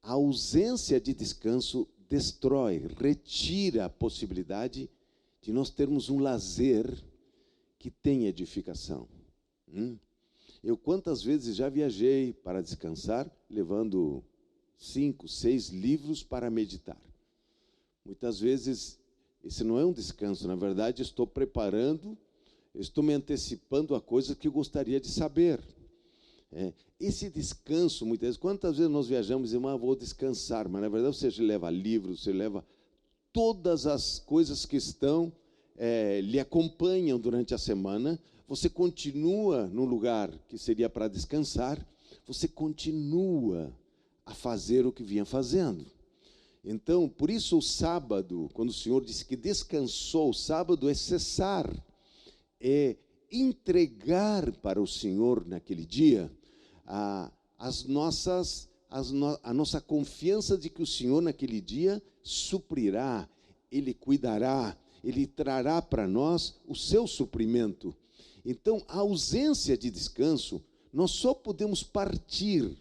A ausência de descanso destrói, retira a possibilidade de nós termos um lazer que tem edificação. Eu quantas vezes já viajei para descansar, levando 5, 6 livros para meditar. Muitas vezes, esse não é um descanso, na verdade, estou me antecipando a coisas que eu gostaria de saber. Esse descanso, muitas vezes, quantas vezes nós viajamos e vou descansar, mas na verdade você leva livros, você leva todas as coisas que estão, lhe acompanham durante a semana, você continua no lugar que seria para descansar, você continua a fazer o que vinha fazendo. Então, por isso o sábado, quando o Senhor disse que descansou, o sábado é cessar, é entregar para o Senhor naquele dia a nossa confiança de que o Senhor naquele dia suprirá, Ele cuidará, Ele trará para nós o seu suprimento. Então, a ausência de descanso, nós só podemos partir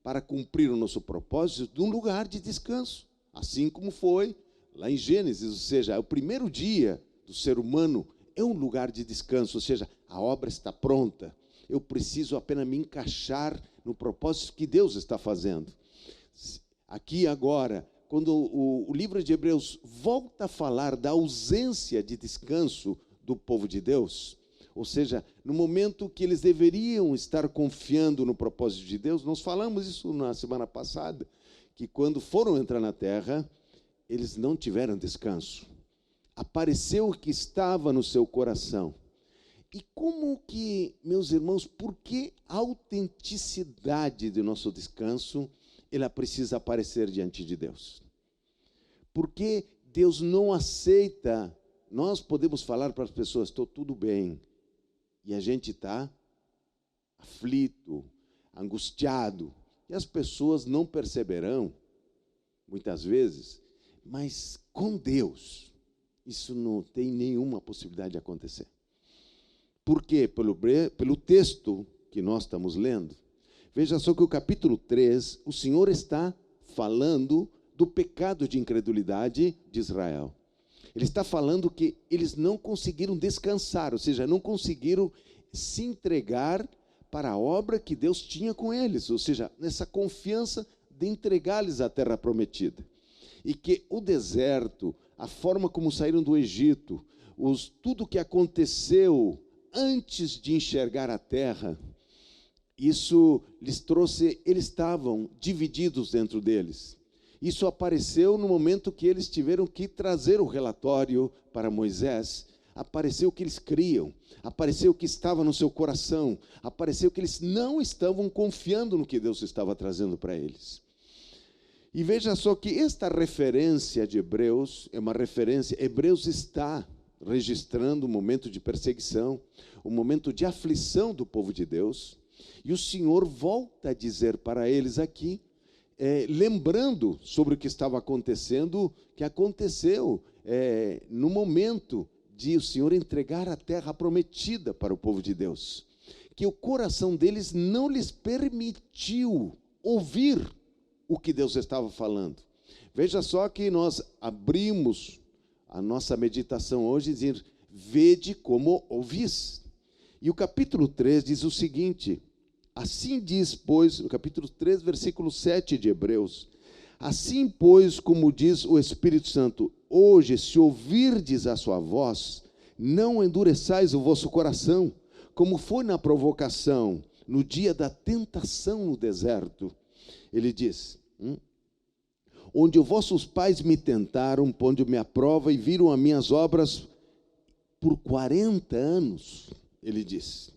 para cumprir o nosso propósito de um lugar de descanso, assim como foi lá em Gênesis, ou seja, o primeiro dia do ser humano é um lugar de descanso, ou seja, a obra está pronta, eu preciso apenas me encaixar no propósito que Deus está fazendo. Aqui agora, quando o livro de Hebreus volta a falar da ausência de descanso do povo de Deus, ou seja, no momento que eles deveriam estar confiando no propósito de Deus, nós falamos isso na semana passada, que quando foram entrar na terra, eles não tiveram descanso. Apareceu o que estava no seu coração. E como que, meus irmãos, por que a autenticidade do nosso descanso, ela precisa aparecer diante de Deus? Porque Deus não aceita, nós podemos falar para as pessoas, estou tudo bem, e a gente está aflito, angustiado, e as pessoas não perceberão, muitas vezes, mas com Deus, isso não tem nenhuma possibilidade de acontecer. Por quê? Pelo texto que nós estamos lendo. Veja só que o capítulo 3, o Senhor está falando do pecado de incredulidade de Israel. Ele está falando que eles não conseguiram descansar, ou seja, não conseguiram se entregar para a obra que Deus tinha com eles, ou seja, nessa confiança de entregar-lhes a terra prometida. E que o deserto, a forma como saíram do Egito, tudo o que aconteceu antes de enxergar a terra, isso lhes trouxe, eles estavam divididos dentro deles. Isso apareceu no momento que eles tiveram que trazer o relatório para Moisés. Apareceu o que eles criam, apareceu o que estava no seu coração, apareceu que eles não estavam confiando no que Deus estava trazendo para eles. E veja só que esta referência de Hebreus é uma referência, Hebreus está registrando um momento de perseguição, um momento de aflição do povo de Deus, e o Senhor volta a dizer para eles aqui, lembrando sobre o que estava acontecendo, que aconteceu no momento de o Senhor entregar a terra prometida para o povo de Deus, que o coração deles não lhes permitiu ouvir o que Deus estava falando. Veja só que nós abrimos a nossa meditação hoje dizendo: vede como ouvis. E o capítulo 3 diz o seguinte: assim diz, pois, no capítulo 3, versículo 7 de Hebreus: assim, pois, como diz o Espírito Santo, hoje, se ouvirdes a sua voz, não endureçais o vosso coração, como foi na provocação, no dia da tentação no deserto. Ele diz: onde os vossos pais me tentaram, pondo-me à prova e viram as minhas obras por 40 anos, ele diz.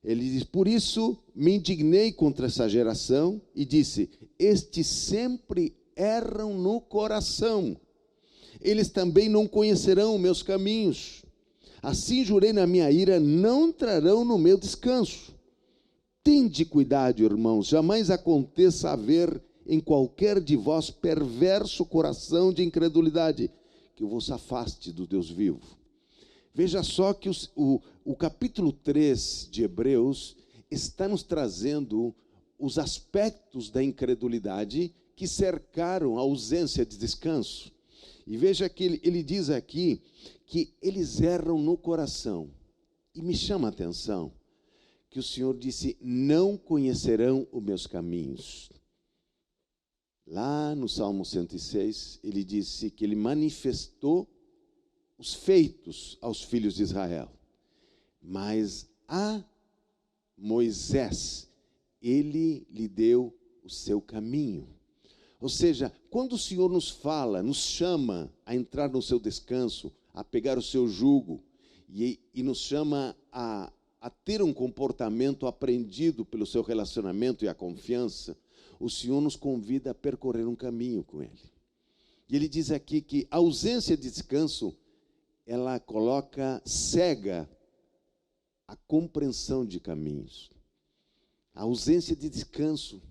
Ele diz: por isso me indignei contra essa geração e disse: estes sempre erram no coração, eles também não conhecerão meus caminhos. Assim jurei na minha ira, não entrarão no meu descanso. Tende cuidado, irmãos, jamais aconteça haver em qualquer de vós perverso coração de incredulidade, que vos afaste do Deus vivo. Veja só que o capítulo 3 de Hebreus está nos trazendo os aspectos da incredulidade que cercaram a ausência de descanso. E veja que ele diz aqui que eles erram no coração. E me chama a atenção que o Senhor disse: não conhecerão os meus caminhos. Lá no Salmo 106, ele disse que ele manifestou os feitos aos filhos de Israel. Mas a Moisés, ele lhe deu o seu caminho. Ou seja, quando o Senhor nos fala, nos chama a entrar no seu descanso, a pegar o seu jugo, e nos chama a ter um comportamento aprendido pelo seu relacionamento e a confiança, o Senhor nos convida a percorrer um caminho com Ele. E Ele diz aqui que a ausência de descanso, ela cega a compreensão de caminhos. A ausência de descanso.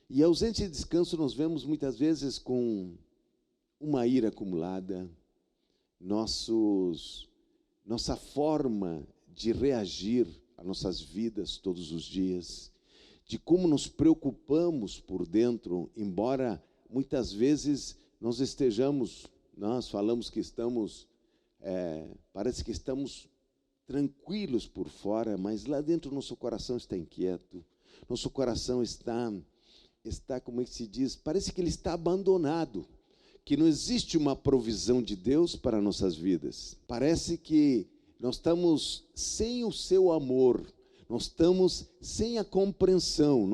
E a ausência de descanso nós vemos muitas vezes com uma ira acumulada, nossa forma de reagir às nossas vidas todos os dias, de como nos preocupamos por dentro, embora muitas vezes nós falamos que estamos, parece que estamos tranquilos por fora, mas lá dentro nosso coração está inquieto, nosso coração está, como é que se diz, parece que ele está abandonado, que não existe uma provisão de Deus para nossas vidas. Parece que nós estamos sem o seu amor, nós estamos sem a compreensão,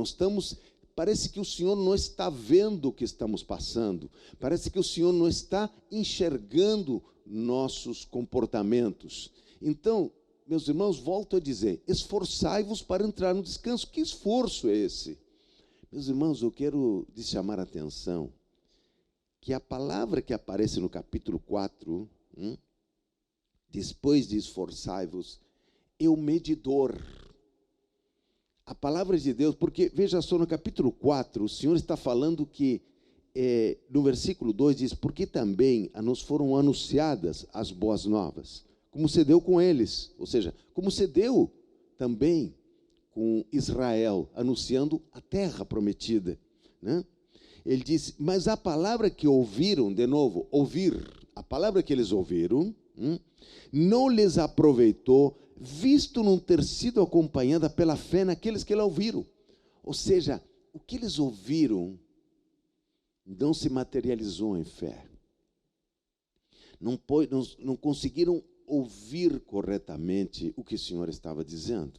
parece que o Senhor não está vendo o que estamos passando, parece que o Senhor não está enxergando nossos comportamentos. Então, meus irmãos, volto a dizer, esforçai-vos para entrar no descanso. Que esforço é esse? Meus irmãos, eu quero lhes chamar a atenção que a palavra que aparece no capítulo 4, depois de esforçai-vos, é o medidor. A palavra de Deus, porque veja só, no capítulo 4, o Senhor está falando que, no versículo 2 diz: porque também nos foram anunciadas as boas novas, como se deu com eles, ou seja, como se deu também com Israel, anunciando a terra prometida, né? Ele diz: mas a palavra que ouviram, de novo, a palavra que eles ouviram, não lhes aproveitou, visto não ter sido acompanhada pela fé naqueles que la ouviram. Ou seja, o que eles ouviram não se materializou em fé. Não conseguiram ouvir corretamente o que o Senhor estava dizendo.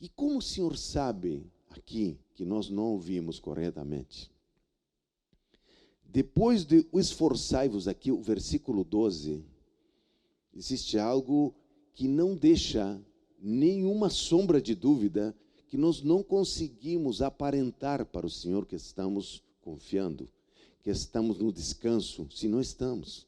E como o Senhor sabe aqui que nós não ouvimos corretamente? Depois de esforçai-vos aqui, o versículo 12, existe algo que não deixa nenhuma sombra de dúvida que nós não conseguimos aparentar para o Senhor que estamos confiando, que estamos no descanso, se não estamos.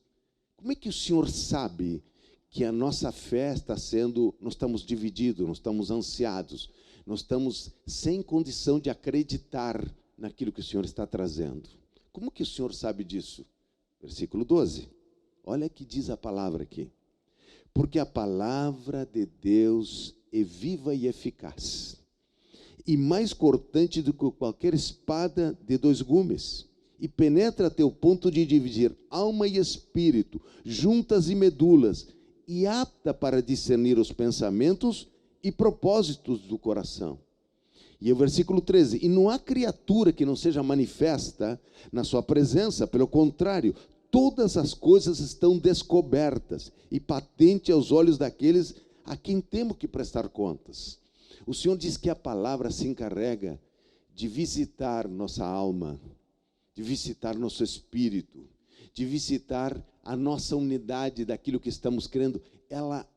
Como é que o Senhor sabe que a nossa fé está sendo, nós estamos divididos, nós estamos ansiados, nós estamos sem condição de acreditar naquilo que o Senhor está trazendo? Como que o Senhor sabe disso? Versículo 12. Olha o que diz a palavra aqui. Porque a palavra de Deus é viva e eficaz, e mais cortante do que qualquer espada de 2 gumes, e penetra até o ponto de dividir alma e espírito, juntas e medulas, e apta para discernir os pensamentos e propósitos do coração. E o versículo 13, e não há criatura que não seja manifesta na sua presença, pelo contrário, todas as coisas estão descobertas e patentes aos olhos daqueles a quem temos que prestar contas. O Senhor diz que a palavra se encarrega de visitar nossa alma, de visitar nosso espírito, de visitar a nossa unidade daquilo que estamos crendo.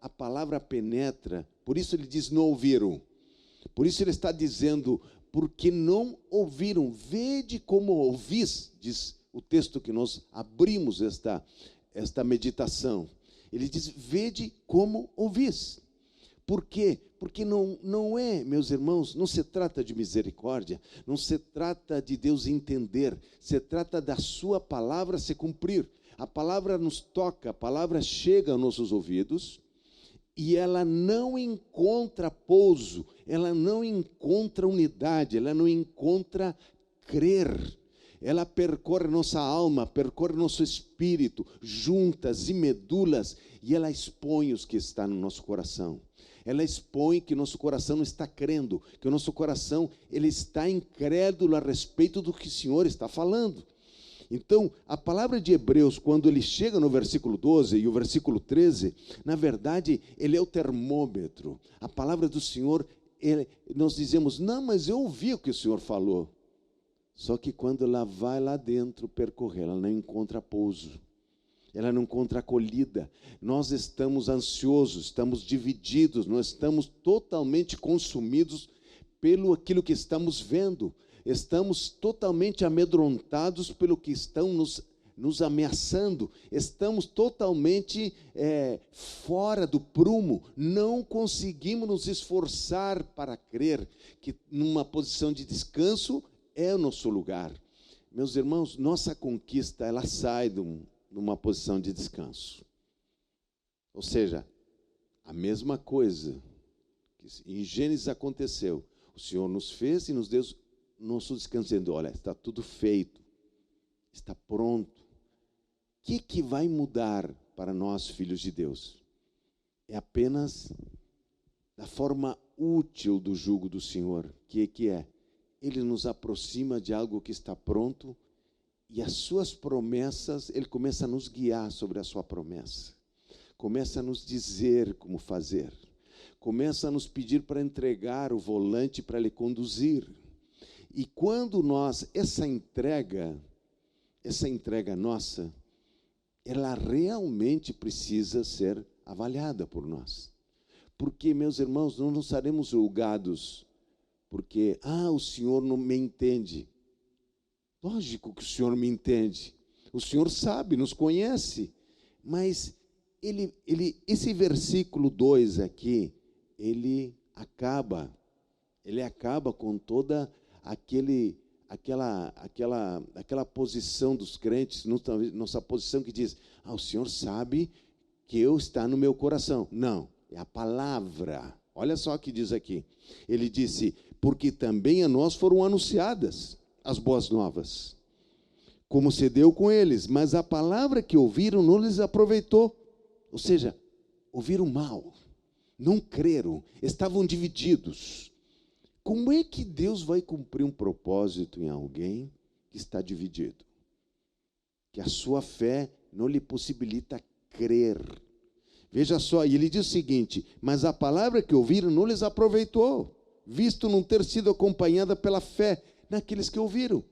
A palavra penetra, por isso ele diz, não ouviram. Por isso ele está dizendo, porque não ouviram, vede como ouvis, diz o texto que nós abrimos esta meditação. Ele diz, vede como ouvis. Por quê? Porque não é, meus irmãos, não se trata de misericórdia, não se trata de Deus entender, se trata da sua palavra se cumprir. A palavra nos toca, a palavra chega aos nossos ouvidos e ela não encontra pouso, ela não encontra unidade, ela não encontra crer. Ela percorre nossa alma, percorre nosso espírito, juntas e medulas, e ela expõe os que está no nosso coração. Ela expõe que nosso coração não está crendo, que o nosso coração ele está incrédulo a respeito do que o Senhor está falando. Então, a palavra de Hebreus, quando ele chega no versículo 12 e o versículo 13, na verdade, ele é o termômetro. A palavra do Senhor, nós dizemos, não, mas eu ouvi o que o Senhor falou. Só que quando ela vai lá dentro percorrer, ela não encontra pouso. Ela não encontra acolhida. Nós estamos ansiosos, estamos divididos, nós estamos totalmente consumidos pelo aquilo que estamos vendo. Estamos totalmente amedrontados pelo que estão nos ameaçando. Estamos totalmente fora do prumo. Não conseguimos nos esforçar para crer que numa posição de descanso é o nosso lugar. Meus irmãos, nossa conquista, ela sai numa posição de descanso. Ou seja, a mesma coisa que em Gênesis aconteceu. O Senhor nos fez e nos deu nosso descanso, dizendo, olha, está tudo feito, está pronto. O que vai mudar para nós, filhos de Deus? É apenas da forma útil do jugo do Senhor. Que é? Ele nos aproxima de algo que está pronto, e as suas promessas, ele começa a nos guiar sobre a sua promessa. Começa a nos dizer como fazer. Começa a nos pedir para entregar o volante para ele conduzir. E quando essa entrega nossa, ela realmente precisa ser avaliada por nós. Porque, meus irmãos, não seremos julgados porque, o Senhor não me entende. Lógico que o Senhor me entende. O Senhor sabe, nos conhece. Mas esse versículo 2 aqui, ele acaba com toda aquela posição dos crentes, nossa posição que diz, o Senhor sabe que eu está no meu coração. Não, é a palavra. Olha só o que diz aqui. Ele disse, porque também a nós foram anunciadas as boas novas, como se deu com eles, mas a palavra que ouviram não lhes aproveitou. Ou seja, ouviram mal, não creram, estavam divididos. Como é que Deus vai cumprir um propósito em alguém que está dividido? Que a sua fé não lhe possibilita crer. Veja só, e ele diz o seguinte, mas a palavra que ouviram não lhes aproveitou, visto não ter sido acompanhada pela fé naqueles que ouviram.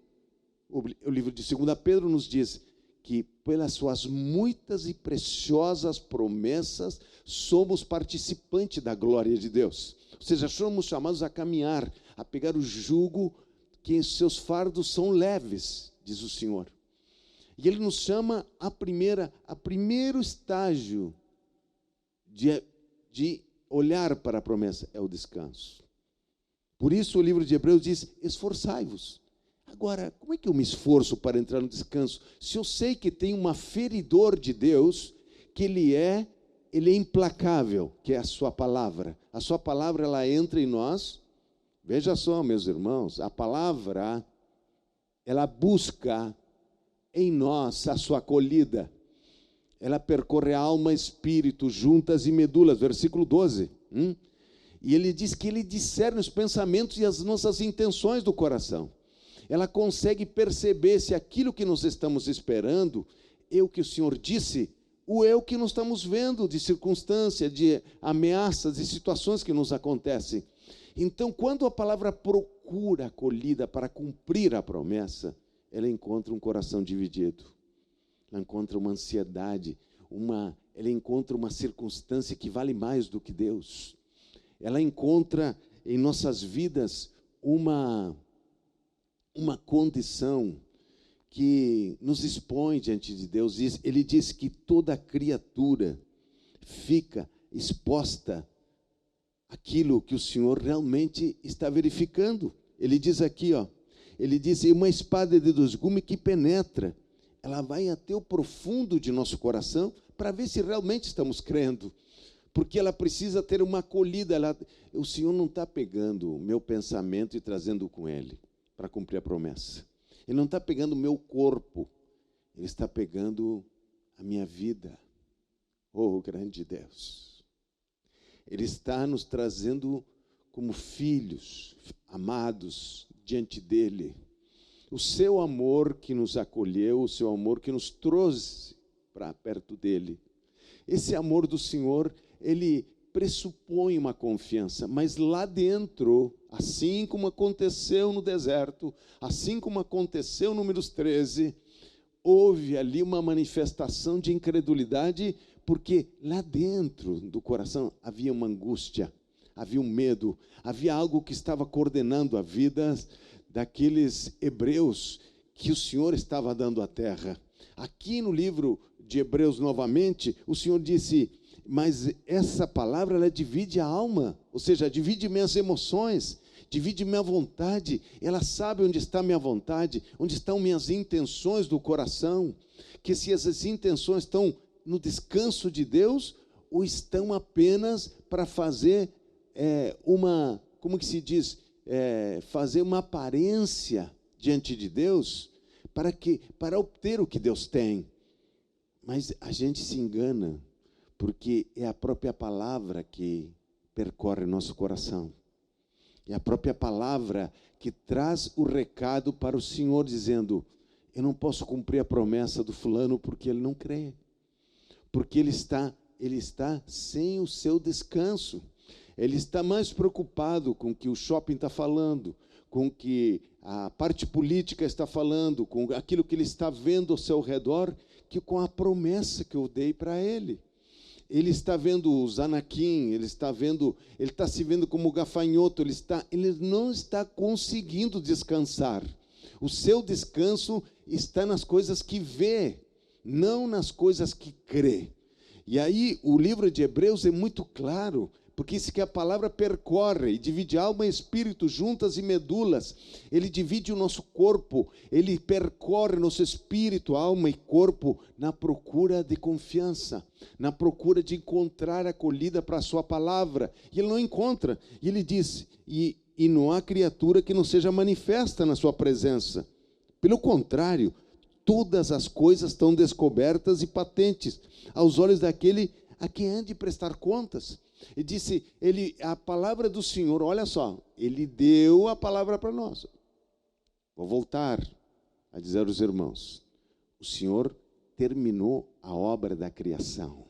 O livro de 2 Pedro nos diz que pelas suas muitas e preciosas promessas somos participantes da glória de Deus. Ou seja, somos chamados a caminhar, a pegar o jugo, que seus fardos são leves, diz o Senhor. E Ele nos chama a primeiro estágio de olhar para a promessa, é o descanso. Por isso o livro de Hebreus diz, esforçai-vos. Agora, como é que eu me esforço para entrar no descanso? Se eu sei que tem um aferidor de Deus, que ele é implacável, que é a sua palavra. A sua palavra, ela entra em nós Veja só, meus irmãos, a palavra, ela busca em nós a sua acolhida. Ela percorre alma e espírito, juntas e medulas, versículo 12. E ele diz que ele discerne os pensamentos e as nossas intenções do coração. Ela consegue perceber se aquilo que nós estamos esperando é o que o Senhor disse, ou é o que nós estamos vendo de circunstância, de ameaças, de situações que nos acontecem. Então, quando a palavra procura acolhida para cumprir a promessa, ela encontra um coração dividido. Ela encontra uma ansiedade, ela encontra uma circunstância que vale mais do que Deus. Ela encontra em nossas vidas uma condição que nos expõe diante de Deus. Ele diz que toda criatura fica exposta àquilo que o Senhor realmente está verificando. Ele diz aqui, ele diz, uma espada de dois gumes que penetra. Ela vai até o profundo de nosso coração para ver se realmente estamos crendo. Porque ela precisa ter uma acolhida. O Senhor não está pegando o meu pensamento e trazendo com Ele para cumprir a promessa. Ele não está pegando o meu corpo. Ele está pegando a minha vida. Oh, grande Deus! Ele está nos trazendo como filhos amados diante dEle. O seu amor que nos acolheu, o seu amor que nos trouxe para perto dEle. Esse amor do Senhor, ele pressupõe uma confiança, mas lá dentro, assim como aconteceu no deserto, assim como aconteceu no Números 13, houve ali uma manifestação de incredulidade, porque lá dentro do coração havia uma angústia, havia um medo, havia algo que estava coordenando a vida daqueles hebreus que o Senhor estava dando à terra. Aqui no livro de Hebreus, novamente, o Senhor disse, mas essa palavra, ela divide a alma, ou seja, divide minhas emoções, divide minha vontade. Ela sabe onde está minha vontade, onde estão minhas intenções do coração, que se essas intenções estão no descanso de Deus, ou estão apenas para fazer como que se diz, fazer uma aparência diante de Deus, para obter o que Deus tem. Mas a gente se engana, porque é a própria palavra que percorre nosso coração. É a própria palavra que traz o recado para o Senhor, dizendo, eu não posso cumprir a promessa do fulano porque ele não crê. Porque ele está sem o seu descanso. Ele está mais preocupado com o que o shopping está falando, com o que a parte política está falando, com aquilo que ele está vendo ao seu redor, que com a promessa que eu dei para ele. Ele está vendo os Anakim, ele está se vendo como gafanhoto, ele não está conseguindo descansar. O seu descanso está nas coisas que vê, não nas coisas que crê. E aí o livro de Hebreus é muito claro, porque isso que a palavra percorre e divide alma e espírito, juntas e medulas. Ele divide o nosso corpo, ele percorre nosso espírito, alma e corpo na procura de confiança, na procura de encontrar acolhida para a sua palavra. E ele não encontra. E ele diz, e não há criatura que não seja manifesta na sua presença. Pelo contrário, todas as coisas estão descobertas e patentes aos olhos daquele a quem há de prestar contas. E disse, a palavra do Senhor, olha só, ele deu a palavra para nós. Vou voltar a dizer aos irmãos, o Senhor terminou a obra da criação.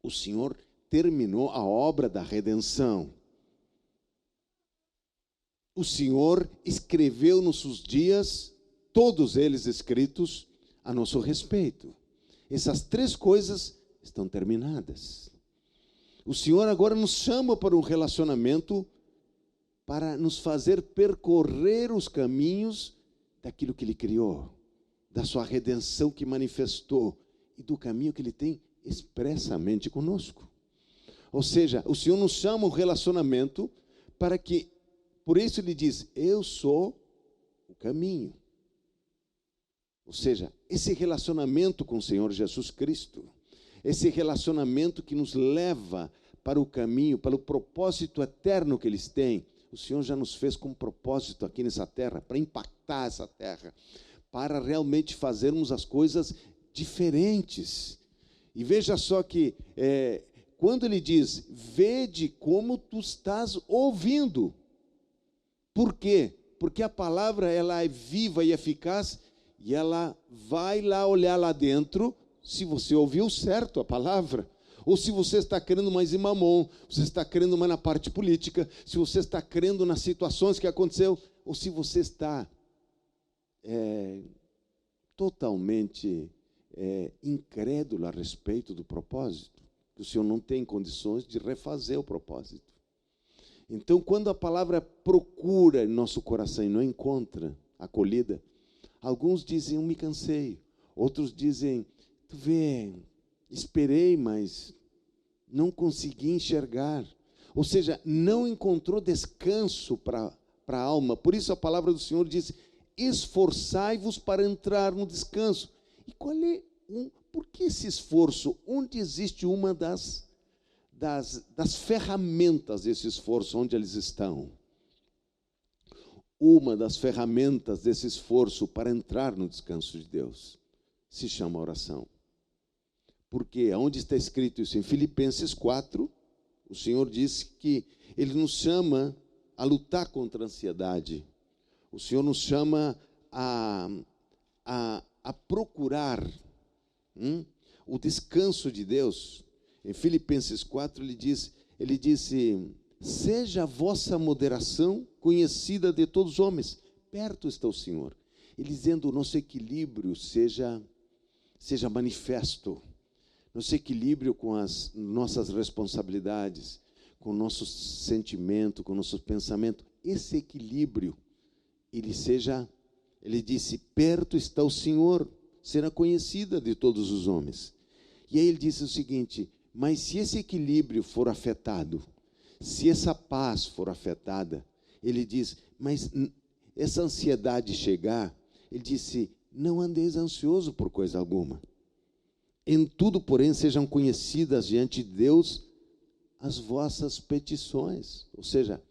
O Senhor terminou a obra da redenção. O Senhor escreveu nos seus dias, todos eles escritos a nosso respeito. Essas três coisas estão terminadas. O Senhor agora nos chama para um relacionamento para nos fazer percorrer os caminhos daquilo que Ele criou, da sua redenção que manifestou e do caminho que Ele tem expressamente conosco. Ou seja, o Senhor nos chama um relacionamento para que, por isso Ele diz, eu sou o caminho. Ou seja, esse relacionamento com o Senhor Jesus Cristo, esse relacionamento que nos leva para o caminho, para o propósito eterno que eles têm. o Senhor já nos fez com um propósito aqui nessa terra, para impactar essa terra, para realmente fazermos as coisas diferentes. E veja só que, quando ele diz, vede como tu estás ouvindo. Por quê? Porque a palavra, ela é viva e eficaz, e ela vai lá olhar lá dentro, se você ouviu certo a palavra, ou se você está crendo mais em mamon, você está crendo mais na parte política, se você está crendo nas situações que aconteceu, ou se você está totalmente incrédulo a respeito do propósito, que o Senhor não tem condições de refazer o propósito. Então, quando a palavra procura em nosso coração e não encontra acolhida, alguns dizem, eu me cansei. Outros dizem, tu vê, esperei, mas não consegui enxergar. Ou seja, não encontrou descanso para a alma. Por isso a palavra do Senhor diz, esforçai-vos para entrar no descanso. E qual é por que esse esforço? Onde existe uma das ferramentas desse esforço, onde eles estão? Uma das ferramentas desse esforço para entrar no descanso de Deus se chama oração. Porque onde está escrito isso? Em Filipenses 4, o Senhor disse que Ele nos chama a lutar contra a ansiedade. O Senhor nos chama a procurar o descanso de Deus. Em Filipenses 4, ele disse, seja a vossa moderação conhecida de todos os homens. Perto está o Senhor. Ele dizendo, o nosso equilíbrio seja manifesto. Nosso equilíbrio com as nossas responsabilidades, com o nosso sentimento, com o nosso pensamento. Esse equilíbrio, ele disse, perto está o Senhor, será conhecida de todos os homens. E aí ele disse o seguinte, mas se esse equilíbrio for afetado, se essa paz for afetada, ele diz, mas essa ansiedade chegar, ele disse, não andeis ansioso por coisa alguma. Em tudo, porém, sejam conhecidas diante de Deus as vossas petições. Ou seja,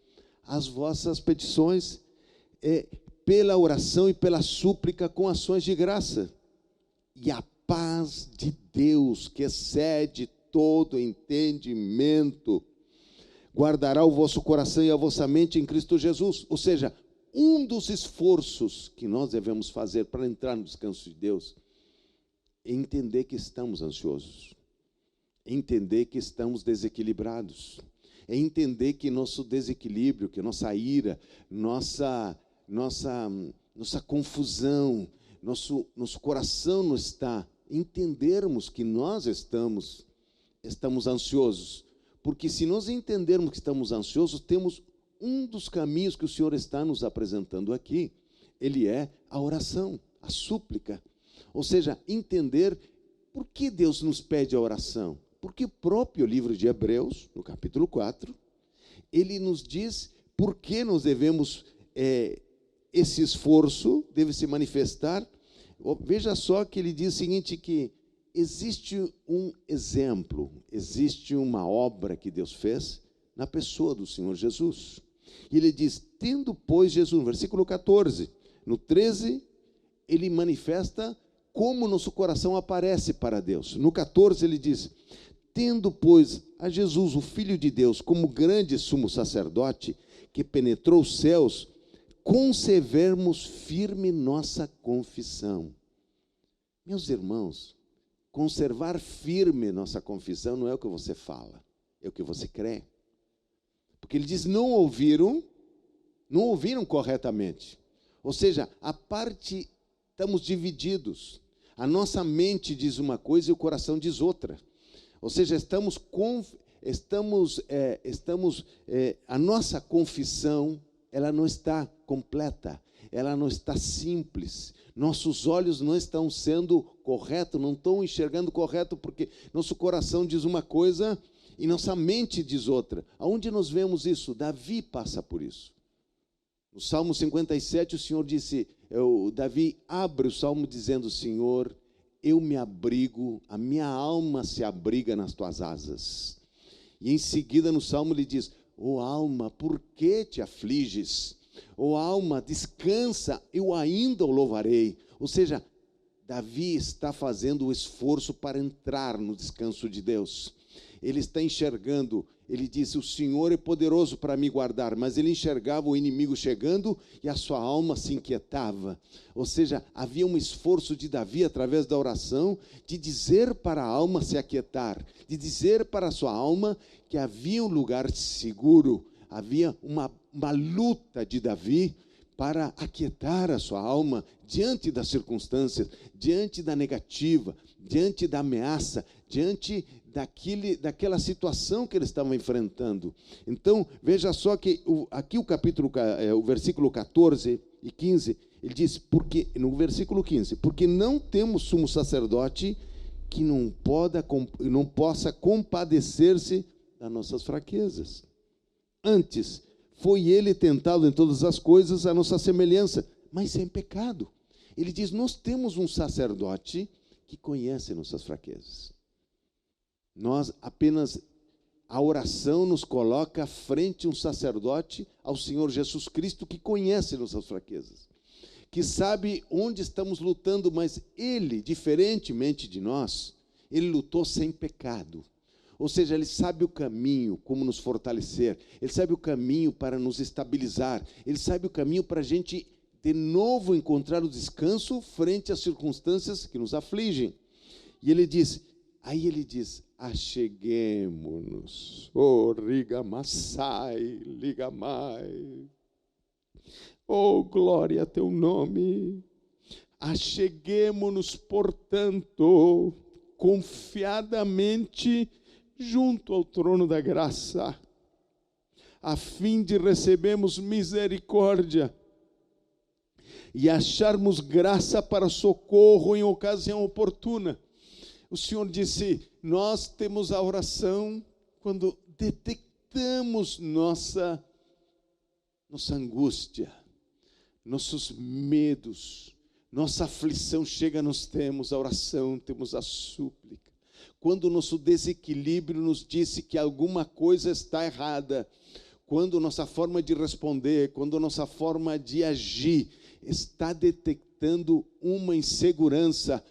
as vossas petições pela oração e pela súplica com ações de graça. E a paz de Deus, que excede todo entendimento, guardará o vosso coração e a vossa mente em Cristo Jesus. Ou seja, um dos esforços que nós devemos fazer para entrar no descanso de Deus é entender que estamos ansiosos, é entender que estamos desequilibrados, é entender que nosso desequilíbrio, que nossa ira, nossa confusão, nosso coração não está, entendermos que nós estamos ansiosos, porque se nós entendermos que estamos ansiosos, temos um dos caminhos que o Senhor está nos apresentando aqui, ele é a oração, a súplica, ou seja, entender por que Deus nos pede a oração, porque o próprio livro de Hebreus, no capítulo 4, ele nos diz por que nós devemos, esse esforço deve se manifestar. Veja só que ele diz o seguinte, que existe um exemplo, existe uma obra que Deus fez na pessoa do Senhor Jesus. E ele diz, tendo, pois, Jesus, no versículo 14, no 13, ele manifesta como nosso coração aparece para Deus. No 14 ele diz, tendo, pois, a Jesus, o Filho de Deus, como grande sumo sacerdote, que penetrou os céus, conservemos firme nossa confissão. Meus irmãos, conservar firme nossa confissão não é o que você fala, é o que você crê. Porque ele diz, não ouviram corretamente. Ou seja, estamos divididos. A nossa mente diz uma coisa e o coração diz outra. Ou seja, a nossa confissão, ela não está completa, ela não está simples. Nossos olhos não estão sendo corretos, não estão enxergando correto, porque nosso coração diz uma coisa e nossa mente diz outra. Aonde nós vemos isso? Davi passa por isso. No Salmo 57, o Senhor disse, Davi abre o Salmo dizendo, Senhor, eu me abrigo, a minha alma se abriga nas tuas asas. E em seguida no Salmo ele diz, ó alma, por que te afliges? Ó alma, descansa, eu ainda o louvarei. Ou seja, Davi está fazendo o esforço para entrar no descanso de Deus. Ele está enxergando, ele diz, o Senhor é poderoso para me guardar, mas ele enxergava o inimigo chegando e a sua alma se inquietava. Ou seja, havia um esforço de Davi, através da oração, de dizer para a alma se aquietar, de dizer para a sua alma que havia um lugar seguro, havia uma luta de Davi para aquietar a sua alma diante das circunstâncias, diante da negativa, diante da ameaça, diante daquela situação que ele estava enfrentando. Então, veja só que aqui o versículo 14 e 15, ele diz, no versículo 15, porque não temos sumo sacerdote que não possa compadecer-se das nossas fraquezas. Antes, foi ele tentado em todas as coisas a nossa semelhança, mas sem pecado. Ele diz, nós temos um sacerdote que conhece nossas fraquezas. A oração nos coloca frente a um sacerdote, ao Senhor Jesus Cristo, que conhece nossas fraquezas, que sabe onde estamos lutando, mas ele, diferentemente de nós, ele lutou sem pecado. Ou seja, ele sabe o caminho, como nos fortalecer, ele sabe o caminho para nos estabilizar, ele sabe o caminho para a gente, de novo, encontrar o descanso frente às circunstâncias que nos afligem. E ele diz, acheguemo-nos, rigamassai, ligamai, glória a teu nome, acheguemo-nos, portanto, confiadamente, junto ao trono da graça, a fim de recebermos misericórdia e acharmos graça para socorro em ocasião oportuna. O Senhor disse, nós temos a oração quando detectamos nossa angústia, nossos medos, nossa aflição chega, nós temos a oração, temos a súplica. Quando o nosso desequilíbrio nos disse que alguma coisa está errada, quando nossa forma de responder, quando nossa forma de agir está detectando uma insegurança,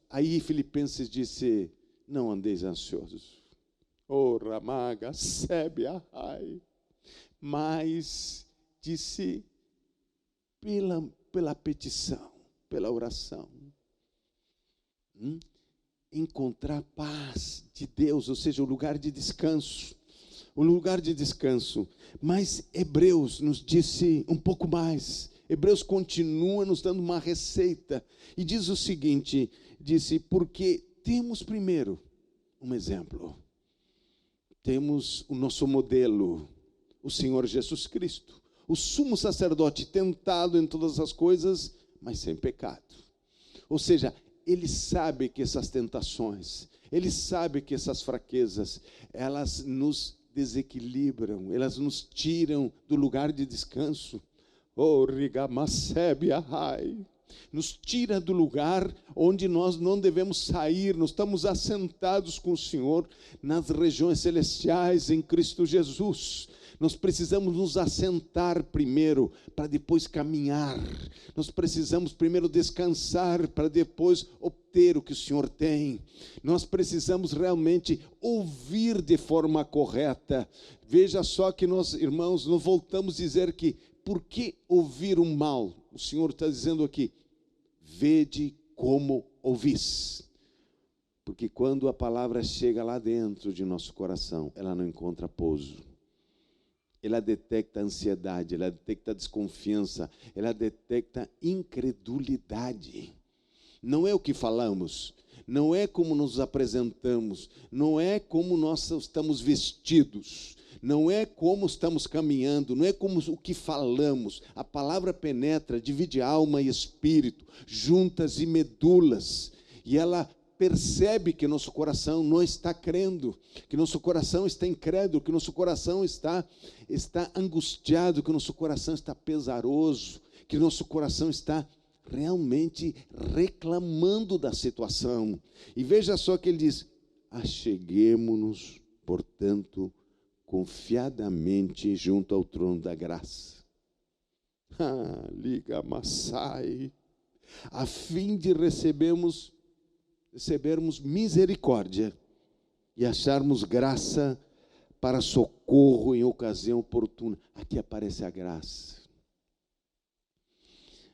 aí Filipenses disse, não andeis ansiosos, ramaga, sébia, mas disse, pela petição, pela oração, encontrar paz de Deus, ou seja, o lugar de descanso, mas Hebreus nos disse um pouco mais. Hebreus continua nos dando uma receita e diz o seguinte, disse, porque temos primeiro um exemplo, temos o nosso modelo, o Senhor Jesus Cristo, o sumo sacerdote tentado em todas as coisas, mas sem pecado. Ou seja, ele sabe que essas tentações, ele sabe que essas fraquezas, elas nos desequilibram, elas nos tiram do lugar de descanso. Nos tira do lugar onde nós não devemos sair, nós estamos assentados com o Senhor nas regiões celestiais em Cristo Jesus. Nós precisamos nos assentar primeiro, para depois caminhar. Nós precisamos primeiro descansar, para depois obter o que o Senhor tem. Nós precisamos realmente ouvir de forma correta. Veja só que nós, irmãos, não voltamos a dizer que, por que ouvir o mal? O Senhor está dizendo aqui, vede como ouvis. Porque quando a palavra chega lá dentro de nosso coração, ela não encontra pouso. Ela detecta ansiedade, ela detecta desconfiança, ela detecta incredulidade. Não é o que falamos, não é como nos apresentamos, não é como nós estamos vestidos, não é como estamos caminhando, não é como o que falamos. A palavra penetra, divide alma e espírito, juntas e medulas, e ela percebe que nosso coração não está crendo, que nosso coração está incrédulo, que nosso coração está angustiado, que nosso coração está pesaroso, que nosso coração está realmente reclamando da situação. E veja só que ele diz, acheguemo-nos, portanto, confiadamente junto ao trono da graça. Liga Massai, a fim de recebermos misericórdia e acharmos graça para socorro em ocasião oportuna. Aqui aparece a graça.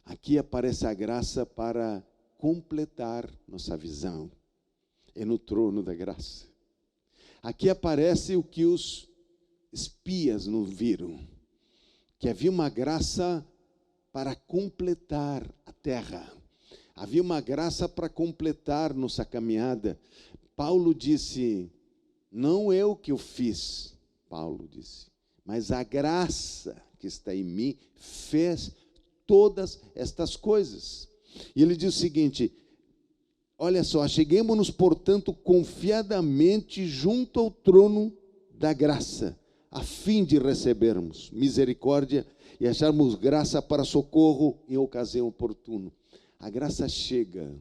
Aqui aparece a graça para completar nossa visão. É no trono da graça. Aqui aparece o que os espias não viram, que havia uma graça para completar a terra. Havia uma graça para completar nossa caminhada. Paulo disse, não eu que o fiz, Paulo disse, mas a graça que está em mim fez todas estas coisas. E ele diz o seguinte, olha só, acheguemo-nos, portanto, confiadamente junto ao trono da graça, a fim de recebermos misericórdia e acharmos graça para socorro em ocasião oportuna. A graça chega,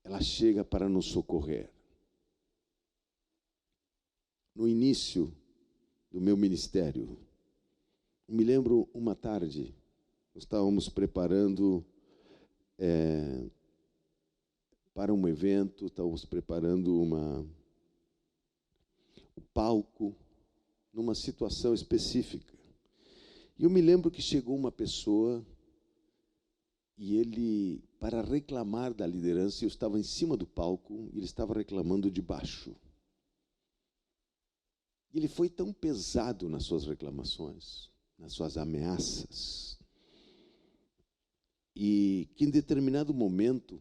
ela chega para nos socorrer. No início do meu ministério, me lembro uma tarde, nós estávamos preparando para um evento, estávamos preparando o palco, numa situação específica. E eu me lembro que chegou uma pessoa e ele, para reclamar da liderança, eu estava em cima do palco e ele estava reclamando de baixo. E ele foi tão pesado nas suas reclamações, nas suas ameaças, e que em determinado momento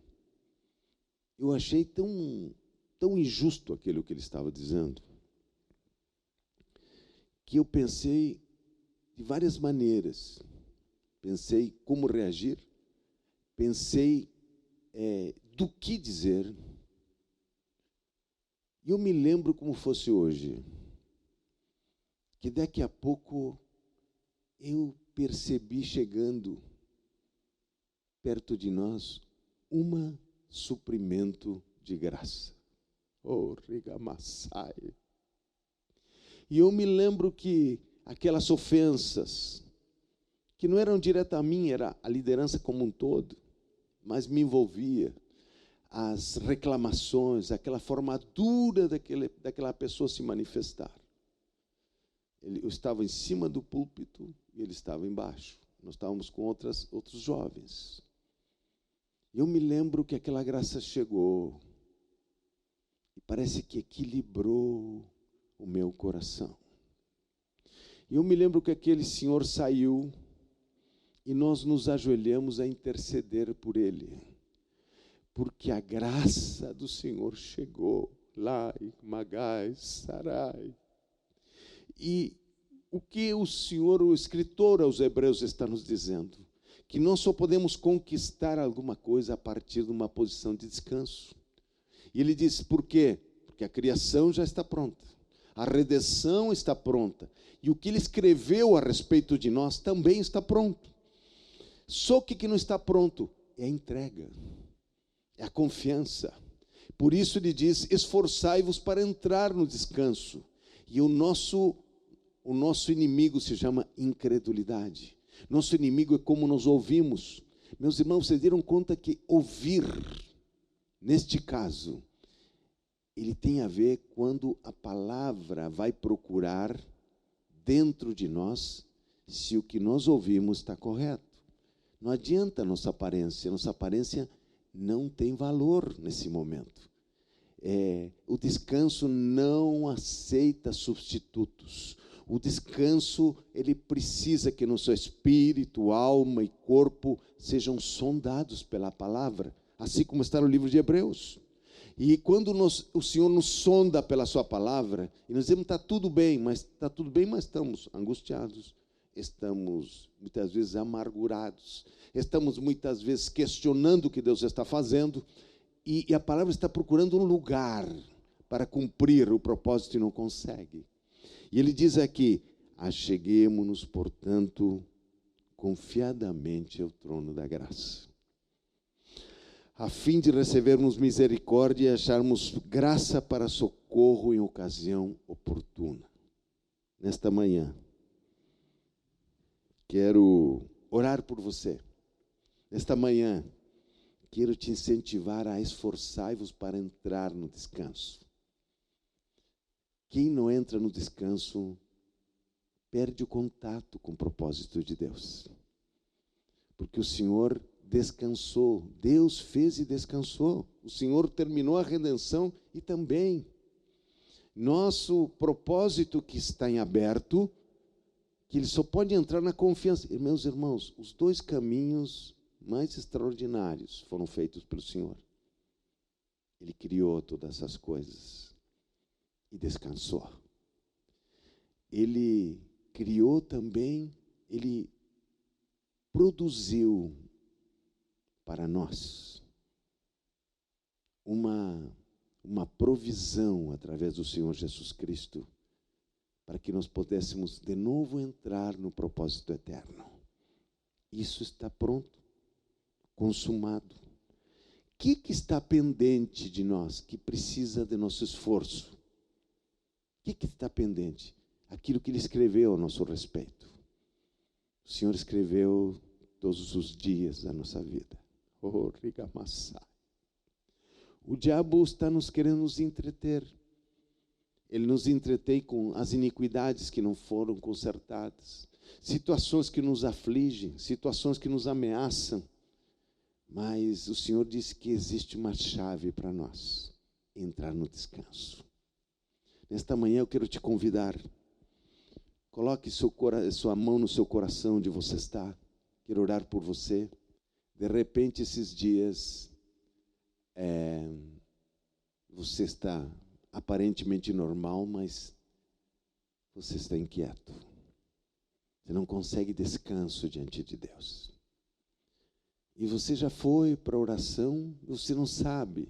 eu achei tão injusto aquilo que ele estava dizendo, que eu pensei de várias maneiras. Pensei como reagir, pensei do que dizer. E eu me lembro como fosse hoje, que daqui a pouco eu percebi chegando perto de nós suprimento de graça. Oh, Rigamassai. E eu me lembro que aquelas ofensas, que não eram direto a mim, era a liderança como um todo, mas me envolvia, as reclamações, aquela forma dura daquela pessoa se manifestar. Eu estava em cima do púlpito e ele estava embaixo. Nós estávamos com outros jovens. Eu me lembro que aquela graça chegou e parece que equilibrou o meu coração. E eu me lembro que aquele senhor saiu e nós nos ajoelhamos a interceder por ele, porque a graça do Senhor chegou lá em Magai, Sarai. E o que o Senhor, o escritor aos Hebreus, está nos dizendo? Que nós só podemos conquistar alguma coisa a partir de uma posição de descanso. E ele diz, por quê? Porque a criação já está pronta, a redenção está pronta, e o que ele escreveu a respeito de nós também está pronto. Só que não está pronto é a entrega, é a confiança. Por isso ele diz, esforçai-vos para entrar no descanso. E o nosso inimigo se chama incredulidade. Nosso inimigo é como nós ouvimos. Meus irmãos, vocês deram conta que ouvir, neste caso, ele tem a ver quando a palavra vai procurar dentro de nós se o que nós ouvimos está correto. Não adianta a nossa aparência não tem valor nesse momento. O descanso não aceita substitutos. O descanso, ele precisa que nosso espírito, alma e corpo sejam sondados pela palavra, assim como está no livro de Hebreus. E quando o Senhor nos sonda pela sua palavra, e nós dizemos, está tudo bem, mas estamos angustiados, estamos muitas vezes amargurados, estamos muitas vezes questionando o que Deus está fazendo, e a palavra está procurando um lugar para cumprir o propósito e não consegue. E ele diz aqui, acheguemo-nos, portanto, confiadamente ao trono da graça, a fim de recebermos misericórdia e acharmos graça para socorro em ocasião oportuna. nesta manhã, quero orar por você. Nesta manhã, quero te incentivar a esforçar-vos para entrar no descanso. Quem não entra no descanso, perde o contato com o propósito de Deus. Porque o Senhor descansou, Deus fez e descansou. O Senhor terminou a redenção e também nosso propósito que está em aberto, que ele só pode entrar na confiança. E, meus irmãos, os dois caminhos mais extraordinários foram feitos pelo Senhor. Ele criou todas essas coisas e descansou. Ele criou também, ele produziu para nós uma provisão através do Senhor Jesus Cristo, para que nós pudéssemos de novo entrar no propósito eterno. Isso está pronto, consumado. O que está pendente de nós, que precisa de nosso esforço? O que está pendente? Aquilo que Ele escreveu a nosso respeito. O Senhor escreveu todos os dias da nossa vida. Oh, rigamassai. O diabo está nos querendo nos entreter. Ele nos entretém com as iniquidades que não foram consertadas, situações que nos afligem, situações que nos ameaçam. Mas o Senhor disse que existe uma chave para nós, entrar no descanso. Nesta manhã eu quero te convidar, coloque sua mão no seu coração onde você está, quero orar por você. De repente esses dias, você está aparentemente normal, mas você está inquieto. Você não consegue descanso diante de Deus. E você já foi para a oração, você não sabe.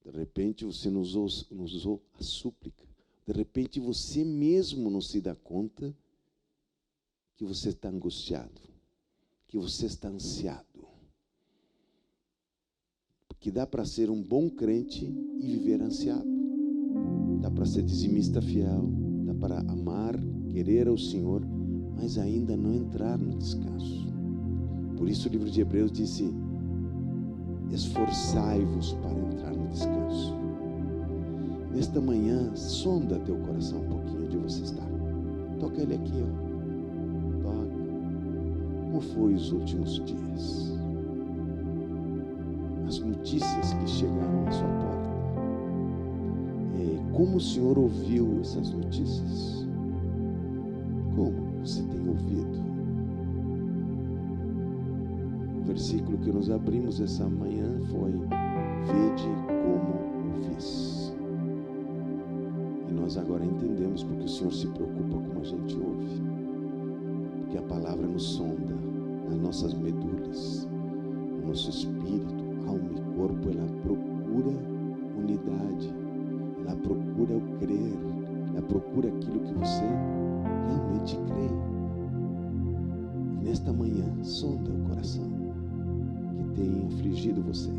De repente você não usou a súplica. De repente você mesmo não se dá conta que você está angustiado, que você está ansiado. Que dá para ser um bom crente e viver ansiado. Dá para ser dizimista fiel, dá para amar, querer ao Senhor, mas ainda não entrar no descanso. Por isso o livro de Hebreus disse: esforçai-vos para entrar no descanso. Nesta manhã, sonda teu coração um pouquinho onde você está. Toca ele aqui, ó. Toca. Como foi os últimos dias? As notícias que chegaram à sua porta. Como o Senhor ouviu essas notícias? Como você tem ouvido? O versículo que nós abrimos essa manhã foi: vede como ouvis. E nós agora entendemos porque o Senhor se preocupa como a gente ouve. Porque a palavra nos sonda nas nossas medulas, no nosso espírito, alma e corpo. Ela procura unidade, ela procura o crer, ela procura aquilo que você realmente crê. E nesta manhã, sonda o coração que tem afligido você.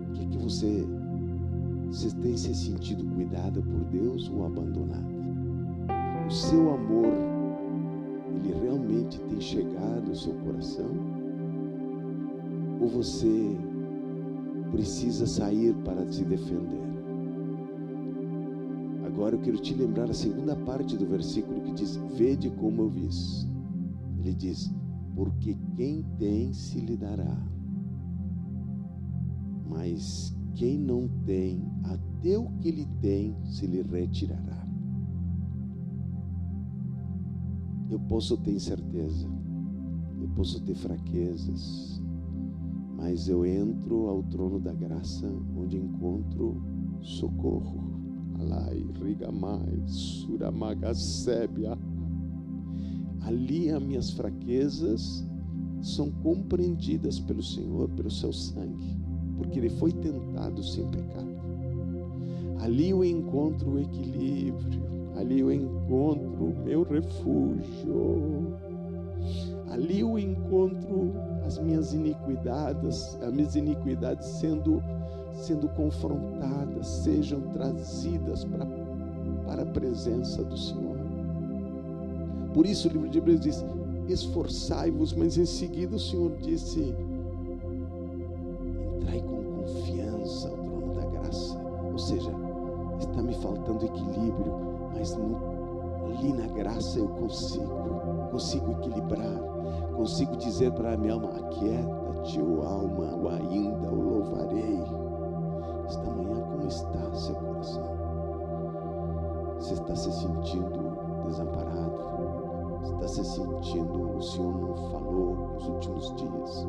O que você tem se sentido cuidada por Deus ou abandonada? O seu amor, ele realmente tem chegado ao seu coração? Ou você precisa sair para se defender? Agora eu quero te lembrar a segunda parte do versículo que diz: vede como eu vis. Ele diz: porque quem tem se lhe dará, mas quem não tem, até o que ele tem se lhe retirará. Eu posso ter incerteza, eu posso ter fraquezas, mas eu entro ao trono da graça, onde encontro socorro. Alai, rigamai, suramagasébia. Ali as minhas fraquezas são compreendidas pelo Senhor, pelo seu sangue, porque Ele foi tentado sem pecado. Ali eu encontro o equilíbrio, ali eu encontro o meu refúgio, ali eu encontro as minhas iniquidades sendo confrontadas, sejam trazidas para a presença do Senhor. Por isso o livro de Hebreus diz: esforçai-vos, mas em seguida o Senhor disse: entrai com confiança ao trono da graça. Ou seja, está me faltando equilíbrio, mas ali na graça eu consigo equilibrar, consigo dizer para a minha alma: aquieta-te, ó alma, ou ainda o louvarei. Esta manhã, como está seu coração? Você está se sentindo desamparado? Você está se sentindo, o Senhor não falou nos últimos dias?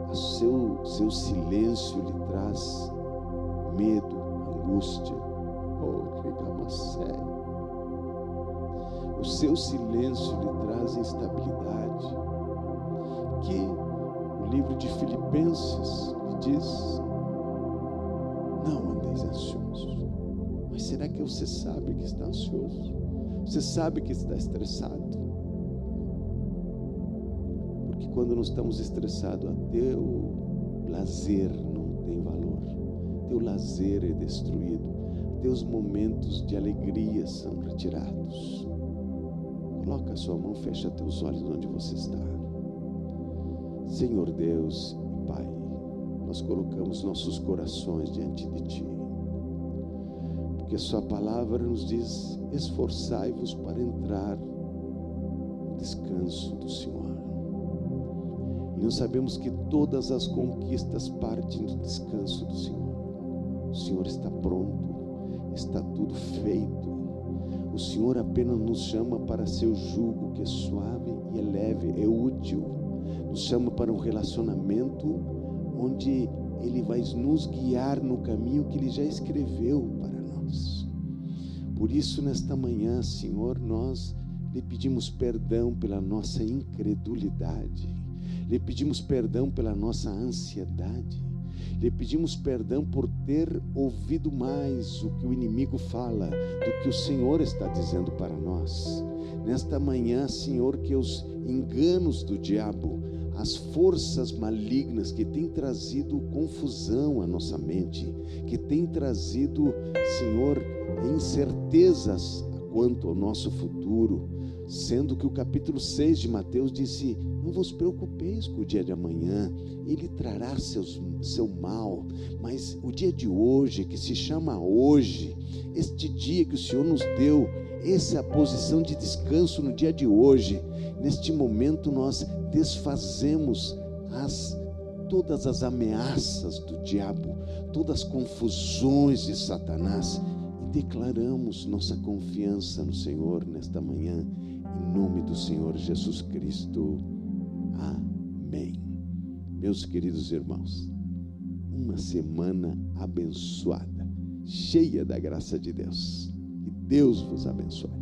O seu silêncio lhe traz medo, angústia? O seu silêncio lhe traz instabilidade? Que o livro de Filipenses lhe diz: não andeis ansiosos. Mas será que você sabe que está ansioso? Você sabe que está estressado? Porque quando nós estamos estressados, até o lazer não tem valor, até o lazer é destruído, até os momentos de alegria são retirados. Coloca a sua mão, fecha teus olhos onde você está. Senhor Deus e Pai, nós colocamos nossos corações diante de Ti, porque a Sua palavra nos diz: esforçai-vos para entrar no descanso do Senhor. E nós sabemos que todas as conquistas partem do descanso do Senhor. O Senhor está pronto, está tudo feito. O Senhor apenas nos chama para seu jugo, que é suave e é leve, é útil. Nos chama para um relacionamento onde Ele vai nos guiar no caminho que Ele já escreveu para nós. Por isso, nesta manhã, Senhor, nós lhe pedimos perdão pela nossa incredulidade, lhe pedimos perdão pela nossa ansiedade, lhe pedimos perdão por ter ouvido mais o que o inimigo fala do que o Senhor está dizendo para nós. Nesta manhã, Senhor, que os enganos do diabo, as forças malignas que têm trazido confusão à nossa mente, que têm trazido, Senhor, incertezas quanto ao nosso futuro, sendo que o capítulo 6 de Mateus disse: não vos preocupeis com o dia de amanhã, ele trará seu mal, mas o dia de hoje, que se chama hoje, este dia que o Senhor nos deu, essa é a posição de descanso no dia de hoje. Neste momento nós desfazemos todas as ameaças do diabo, todas as confusões de Satanás, e declaramos nossa confiança no Senhor nesta manhã, em nome do Senhor Jesus Cristo. Amém. Meus queridos irmãos, uma semana abençoada, cheia da graça de Deus. Que Deus vos abençoe.